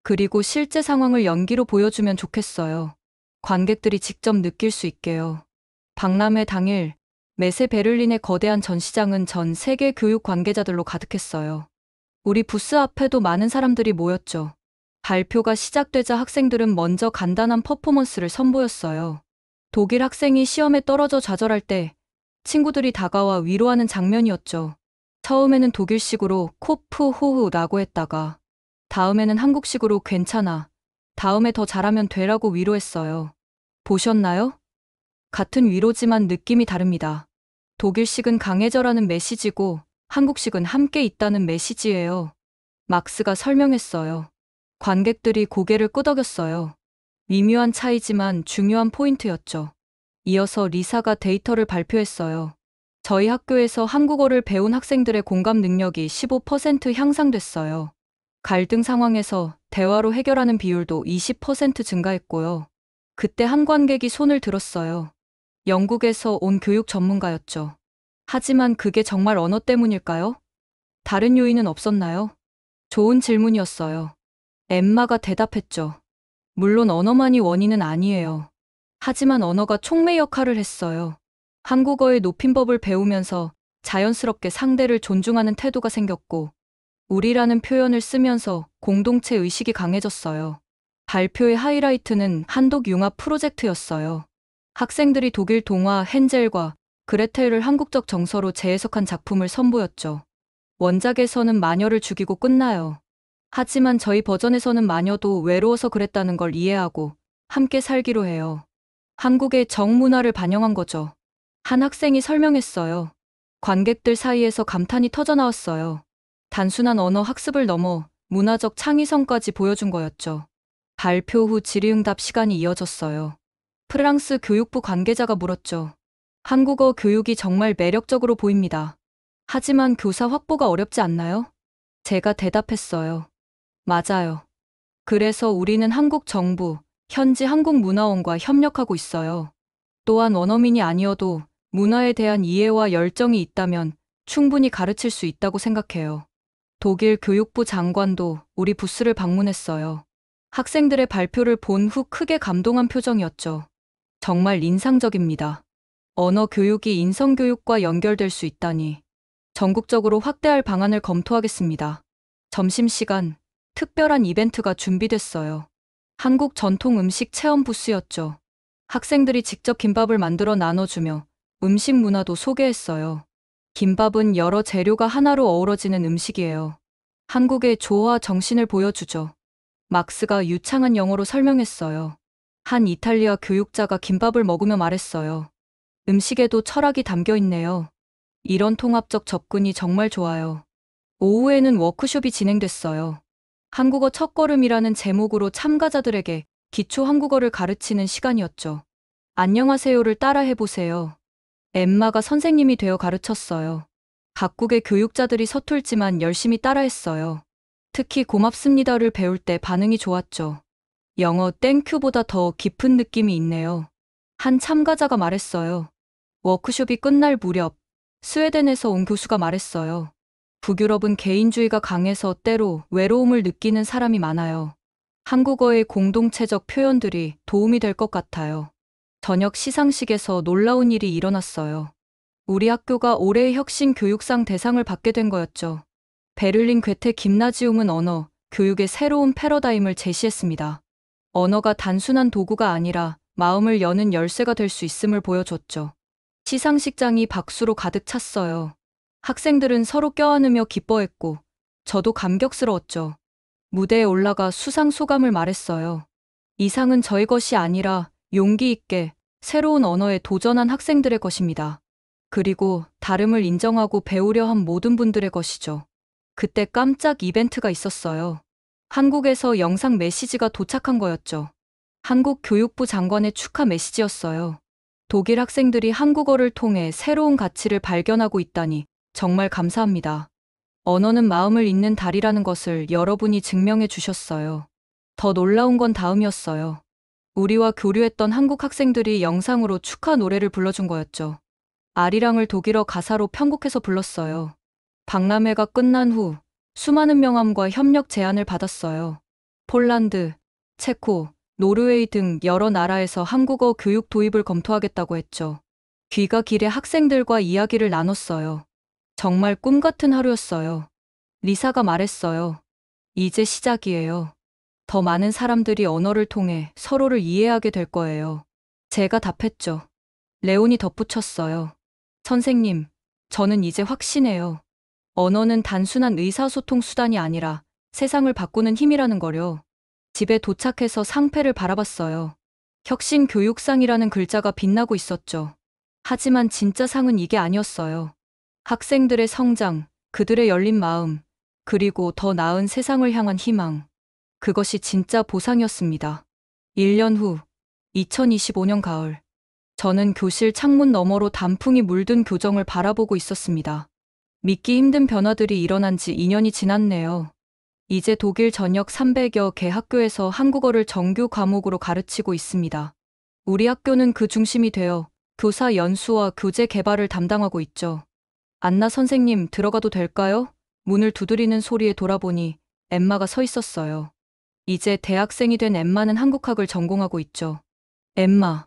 그리고 실제 상황을 연기로 보여주면 좋겠어요. 관객들이 직접 느낄 수 있게요. 박람회 당일 메세 베를린의 거대한 전시장은 전 세계 교육 관계자들로 가득했어요. 우리 부스 앞에도 많은 사람들이 모였죠. 발표가 시작되자 학생들은 먼저 간단한 퍼포먼스를 선보였어요. 독일 학생이 시험에 떨어져 좌절할 때 친구들이 다가와 위로하는 장면이었죠. 처음에는 독일식으로 코프 호흐라고 했다가 다음에는 한국식으로 괜찮아. 다음에 더 잘하면 되라고 위로했어요. 보셨나요? 같은 위로지만 느낌이 다릅니다. 독일식은 강해져라는 메시지고 한국식은 함께 있다는 메시지예요. 막스가 설명했어요. 관객들이 고개를 끄덕였어요. 미묘한 차이지만 중요한 포인트였죠. 이어서 리사가 데이터를 발표했어요. 저희 학교에서 한국어를 배운 학생들의 공감 능력이 15% 향상됐어요. 갈등 상황에서 대화로 해결하는 비율도 20% 증가했고요. 그때 한 관객이 손을 들었어요. 영국에서 온 교육 전문가였죠. 하지만 그게 정말 언어 때문일까요? 다른 요인은 없었나요? 좋은 질문이었어요. 엠마가 대답했죠. 물론 언어만이 원인은 아니에요. 하지만 언어가 촉매 역할을 했어요. 한국어의 높임법을 배우면서 자연스럽게 상대를 존중하는 태도가 생겼고, 우리라는 표현을 쓰면서 공동체 의식이 강해졌어요. 발표의 하이라이트는 한독 융합 프로젝트였어요. 학생들이 독일 동화 헨젤과 그레텔을 한국적 정서로 재해석한 작품을 선보였죠. 원작에서는 마녀를 죽이고 끝나요. 하지만 저희 버전에서는 마녀도 외로워서 그랬다는 걸 이해하고 함께 살기로 해요. 한국의 정문화를 반영한 거죠. 한 학생이 설명했어요. 관객들 사이에서 감탄이 터져나왔어요. 단순한 언어 학습을 넘어 문화적 창의성까지 보여준 거였죠. 발표 후 질의응답 시간이 이어졌어요. 프랑스 교육부 관계자가 물었죠. 한국어 교육이 정말 매력적으로 보입니다. 하지만 교사 확보가 어렵지 않나요? 제가 대답했어요. 맞아요. 그래서 우리는 한국 정부, 현지 한국문화원과 협력하고 있어요. 또한 원어민이 아니어도 문화에 대한 이해와 열정이 있다면 충분히 가르칠 수 있다고 생각해요. 독일 교육부 장관도 우리 부스를 방문했어요. 학생들의 발표를 본 후 크게 감동한 표정이었죠. 정말 인상적입니다. 언어 교육이 인성 교육과 연결될 수 있다니. 전국적으로 확대할 방안을 검토하겠습니다. 점심시간, 특별한 이벤트가 준비됐어요. 한국 전통 음식 체험 부스였죠. 학생들이 직접 김밥을 만들어 나눠주며 음식 문화도 소개했어요. 김밥은 여러 재료가 하나로 어우러지는 음식이에요. 한국의 조화 정신을 보여주죠. 막스가 유창한 영어로 설명했어요. 한 이탈리아 교육자가 김밥을 먹으며 말했어요. 음식에도 철학이 담겨 있네요. 이런 통합적 접근이 정말 좋아요. 오후에는 워크숍이 진행됐어요. 한국어 첫걸음이라는 제목으로 참가자들에게 기초 한국어를 가르치는 시간이었죠. 안녕하세요를 따라 해보세요. 엠마가 선생님이 되어 가르쳤어요. 각국의 교육자들이 서툴지만 열심히 따라했어요. 특히 고맙습니다를 배울 때 반응이 좋았죠. 영어 땡큐보다 더 깊은 느낌이 있네요. 한 참가자가 말했어요. 워크숍이 끝날 무렵 스웨덴에서 온 교수가 말했어요. 북유럽은 개인주의가 강해서 때로 외로움을 느끼는 사람이 많아요. 한국어의 공동체적 표현들이 도움이 될 것 같아요. 저녁 시상식에서 놀라운 일이 일어났어요. 우리 학교가 올해의 혁신 교육상 대상을 받게 된 거였죠. 베를린 괴테 김나지움은 언어, 교육의 새로운 패러다임을 제시했습니다. 언어가 단순한 도구가 아니라 마음을 여는 열쇠가 될 수 있음을 보여줬죠. 시상식장이 박수로 가득 찼어요. 학생들은 서로 껴안으며 기뻐했고, 저도 감격스러웠죠. 무대에 올라가 수상 소감을 말했어요. 이 상은 저의 것이 아니라 용기 있게 새로운 언어에 도전한 학생들의 것입니다. 그리고 다름을 인정하고 배우려 한 모든 분들의 것이죠. 그때 깜짝 이벤트가 있었어요. 한국에서 영상 메시지가 도착한 거였죠. 한국 교육부 장관의 축하 메시지였어요. 독일 학생들이 한국어를 통해 새로운 가치를 발견하고 있다니 정말 감사합니다. 언어는 마음을 잇는 달이라는 것을 여러분이 증명해 주셨어요. 더 놀라운 건 다음이었어요. 우리와 교류했던 한국 학생들이 영상으로 축하 노래를 불러준 거였죠. 아리랑을 독일어 가사로 편곡해서 불렀어요. 박람회가 끝난 후 수많은 명함과 협력 제안을 받았어요. 폴란드, 체코, 노르웨이 등 여러 나라에서 한국어 교육 도입을 검토하겠다고 했죠. 귀가 길에 학생들과 이야기를 나눴어요. 정말 꿈 같은 하루였어요. 리사가 말했어요. 이제 시작이에요. 더 많은 사람들이 언어를 통해 서로를 이해하게 될 거예요. 제가 답했죠. 레온이 덧붙였어요. 선생님, 저는 이제 확신해요. 언어는 단순한 의사소통 수단이 아니라 세상을 바꾸는 힘이라는 거요. 집에 도착해서 상패를 바라봤어요. 혁신 교육상이라는 글자가 빛나고 있었죠. 하지만 진짜 상은 이게 아니었어요. 학생들의 성장, 그들의 열린 마음, 그리고 더 나은 세상을 향한 희망. 그것이 진짜 보상이었습니다. 1년 후, 2025년 가을. 저는 교실 창문 너머로 단풍이 물든 교정을 바라보고 있었습니다. 믿기 힘든 변화들이 일어난 지 2년이 지났네요. 이제 독일 전역 300여 개 학교에서 한국어를 정규 과목으로 가르치고 있습니다. 우리 학교는 그 중심이 되어 교사 연수와 교재 개발을 담당하고 있죠. 안나 선생님, 들어가도 될까요? 문을 두드리는 소리에 돌아보니 엠마가 서 있었어요. 이제 대학생이 된 엠마는 한국학을 전공하고 있죠. 엠마,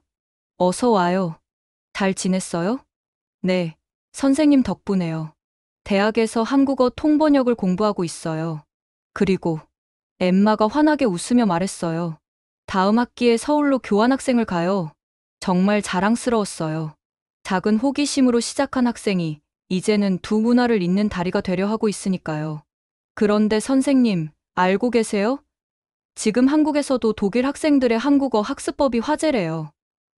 어서 와요. 잘 지냈어요? 네, 선생님 덕분에요. 대학에서 한국어 통번역을 공부하고 있어요. 그리고 엠마가 환하게 웃으며 말했어요. 다음 학기에 서울로 교환학생을 가요. 정말 자랑스러웠어요. 작은 호기심으로 시작한 학생이 이제는 두 문화를 잇는 다리가 되려 하고 있으니까요. 그런데 선생님, 알고 계세요? 지금 한국에서도 독일 학생들의 한국어 학습법이 화제래요.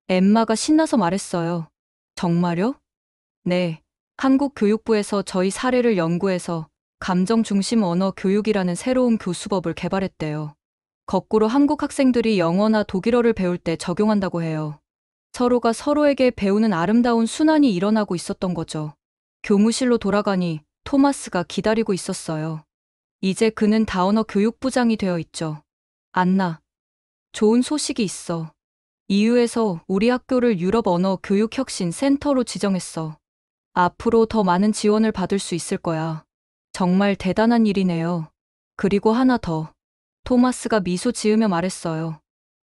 엠마가 신나서 말했어요. 정말요? 네, 한국 교육부에서 저희 사례를 연구해서 감정 중심 언어 교육이라는 새로운 교수법을 개발했대요. 거꾸로 한국 학생들이 영어나 독일어를 배울 때 적용한다고 해요. 서로가 서로에게 배우는 아름다운 순환이 일어나고 있었던 거죠. 교무실로 돌아가니 토마스가 기다리고 있었어요. 이제 그는 다언어 교육부장이 되어 있죠. 안나, 좋은 소식이 있어. EU에서 우리 학교를 유럽 언어 교육 혁신 센터로 지정했어. 앞으로 더 많은 지원을 받을 수 있을 거야. 정말 대단한 일이네요. 그리고 하나 더. 토마스가 미소 지으며 말했어요.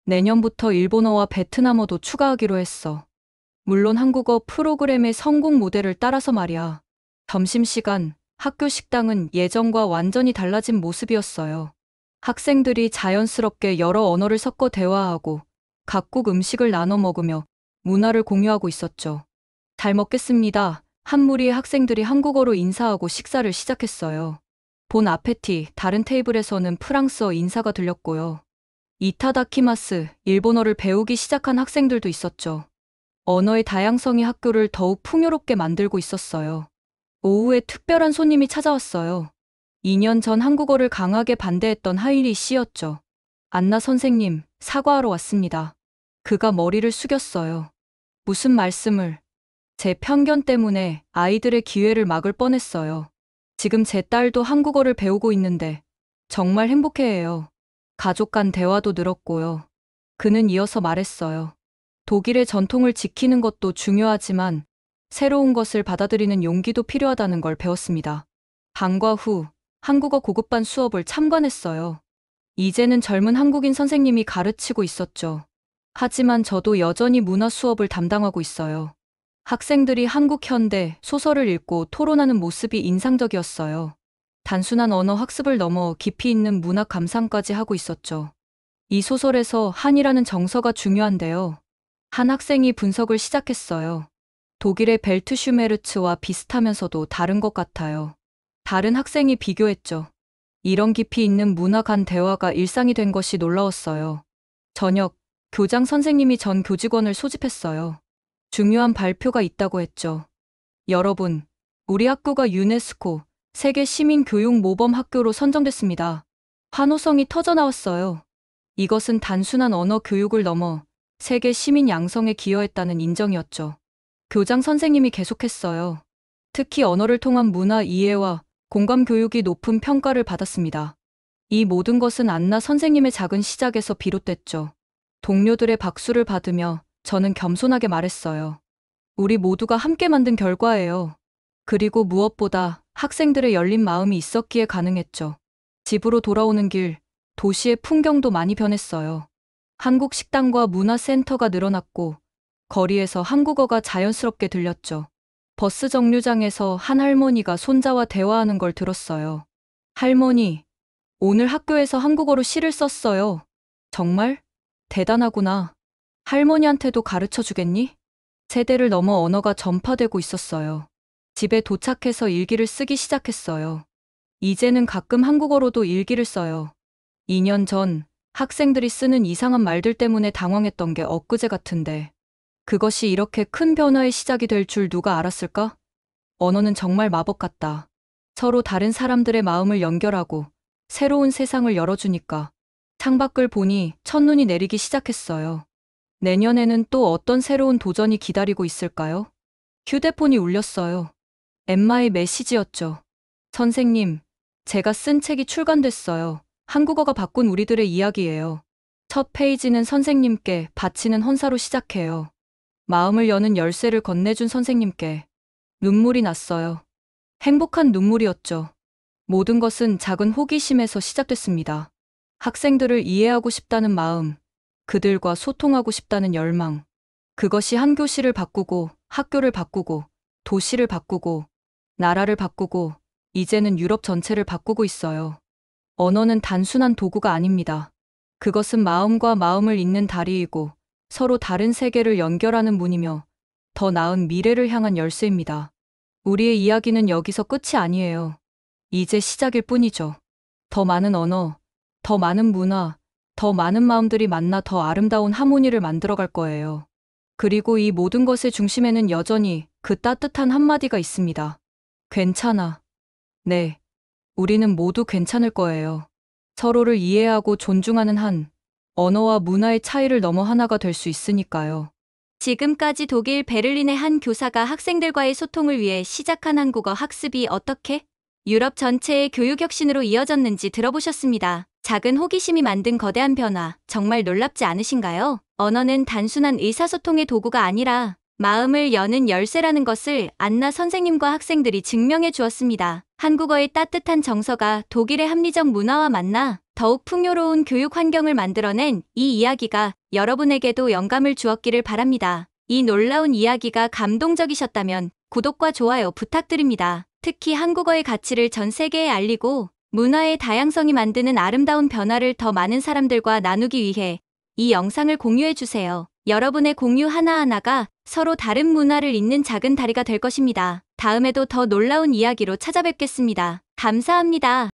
내년부터 일본어와 베트남어도 추가하기로 했어. 물론 한국어 프로그램의 성공 모델을 따라서 말이야. 점심시간, 학교 식당은 예전과 완전히 달라진 모습이었어요. 학생들이 자연스럽게 여러 언어를 섞어 대화하고 각국 음식을 나눠 먹으며 문화를 공유하고 있었죠. 잘 먹겠습니다. 한 무리의 학생들이 한국어로 인사하고 식사를 시작했어요. 본 아페티, 다른 테이블에서는 프랑스어 인사가 들렸고요. 이타다키마스, 일본어를 배우기 시작한 학생들도 있었죠. 언어의 다양성이 학교를 더욱 풍요롭게 만들고 있었어요. 오후에 특별한 손님이 찾아왔어요. 2년 전 한국어를 강하게 반대했던 하이리 씨였죠. 안나 선생님, 사과하러 왔습니다. 그가 머리를 숙였어요. 무슨 말씀을? 제 편견 때문에 아이들의 기회를 막을 뻔했어요. 지금 제 딸도 한국어를 배우고 있는데 정말 행복해해요. 가족 간 대화도 늘었고요. 그는 이어서 말했어요. 독일의 전통을 지키는 것도 중요하지만 새로운 것을 받아들이는 용기도 필요하다는 걸 배웠습니다. 방과 후 한국어 고급반 수업을 참관했어요. 이제는 젊은 한국인 선생님이 가르치고 있었죠. 하지만 저도 여전히 문화 수업을 담당하고 있어요. 학생들이 한국 현대 소설을 읽고 토론하는 모습이 인상적이었어요. 단순한 언어 학습을 넘어 깊이 있는 문학 감상까지 하고 있었죠. 이 소설에서 한이라는 정서가 중요한데요. 한 학생이 분석을 시작했어요. 독일의 벨트슈메르츠와 비슷하면서도 다른 것 같아요. 다른 학생이 비교했죠. 이런 깊이 있는 문화 간 대화가 일상이 된 것이 놀라웠어요. 저녁, 교장 선생님이 전 교직원을 소집했어요. 중요한 발표가 있다고 했죠. 여러분, 우리 학교가 유네스코 세계 시민 교육 모범 학교로 선정됐습니다. 환호성이 터져나왔어요. 이것은 단순한 언어 교육을 넘어 세계 시민 양성에 기여했다는 인정이었죠. 교장 선생님이 계속했어요. 특히 언어를 통한 문화 이해와 공감 교육이 높은 평가를 받았습니다. 이 모든 것은 안나 선생님의 작은 시작에서 비롯됐죠. 동료들의 박수를 받으며 저는 겸손하게 말했어요. 우리 모두가 함께 만든 결과예요. 그리고 무엇보다 학생들의 열린 마음이 있었기에 가능했죠. 집으로 돌아오는 길, 도시의 풍경도 많이 변했어요. 한국 식당과 문화센터가 늘어났고 거리에서 한국어가 자연스럽게 들렸죠. 버스 정류장에서 한 할머니가 손자와 대화하는 걸 들었어요. 할머니, 오늘 학교에서 한국어로 시를 썼어요. 정말? 대단하구나. 할머니한테도 가르쳐 주겠니? 세대를 넘어 언어가 전파되고 있었어요. 집에 도착해서 일기를 쓰기 시작했어요. 이제는 가끔 한국어로도 일기를 써요. 2년 전 학생들이 쓰는 이상한 말들 때문에 당황했던 게 엊그제 같은데 그것이 이렇게 큰 변화의 시작이 될 줄 누가 알았을까? 언어는 정말 마법 같다. 서로 다른 사람들의 마음을 연결하고 새로운 세상을 열어주니까 창밖을 보니 첫눈이 내리기 시작했어요. 내년에는 또 어떤 새로운 도전이 기다리고 있을까요? 휴대폰이 울렸어요. 엠마의 메시지였죠. 선생님, 제가 쓴 책이 출간됐어요. 한국어가 바꾼 우리들의 이야기예요. 첫 페이지는 선생님께 바치는 헌사로 시작해요. 마음을 여는 열쇠를 건네준 선생님께 눈물이 났어요. 행복한 눈물이었죠. 모든 것은 작은 호기심에서 시작됐습니다. 학생들을 이해하고 싶다는 마음, 그들과 소통하고 싶다는 열망. 그것이 한 교실을 바꾸고, 학교를 바꾸고, 도시를 바꾸고, 나라를 바꾸고, 이제는 유럽 전체를 바꾸고 있어요. 언어는 단순한 도구가 아닙니다. 그것은 마음과 마음을 잇는 다리이고, 서로 다른 세계를 연결하는 문이며, 더 나은 미래를 향한 열쇠입니다. 우리의 이야기는 여기서 끝이 아니에요. 이제 시작일 뿐이죠. 더 많은 언어, 더 많은 문화, 더 많은 마음들이 만나 더 아름다운 하모니를 만들어갈 거예요. 그리고 이 모든 것의 중심에는 여전히 그 따뜻한 한마디가 있습니다. 괜찮아. 네. 우리는 모두 괜찮을 거예요. 서로를 이해하고 존중하는 한, 언어와 문화의 차이를 넘어 하나가 될 수 있으니까요. 지금까지 독일 베를린의 한 교사가 학생들과의 소통을 위해 시작한 한국어 학습이 어떻게 유럽 전체의 교육 혁신으로 이어졌는지 들어보셨습니다. 작은 호기심이 만든 거대한 변화, 정말 놀랍지 않으신가요? 언어는 단순한 의사소통의 도구가 아니라 마음을 여는 열쇠라는 것을 안나 선생님과 학생들이 증명해 주었습니다. 한국어의 따뜻한 정서가 독일의 합리적 문화와 만나 더욱 풍요로운 교육 환경을 만들어낸 이 이야기가 여러분에게도 영감을 주었기를 바랍니다. 이 놀라운 이야기가 감동적이셨다면 구독과 좋아요 부탁드립니다. 특히 한국어의 가치를 전 세계에 알리고 문화의 다양성이 만드는 아름다운 변화를 더 많은 사람들과 나누기 위해 이 영상을 공유해주세요. 여러분의 공유 하나하나가 서로 다른 문화를 잇는 작은 다리가 될 것입니다. 다음에도 더 놀라운 이야기로 찾아뵙겠습니다. 감사합니다.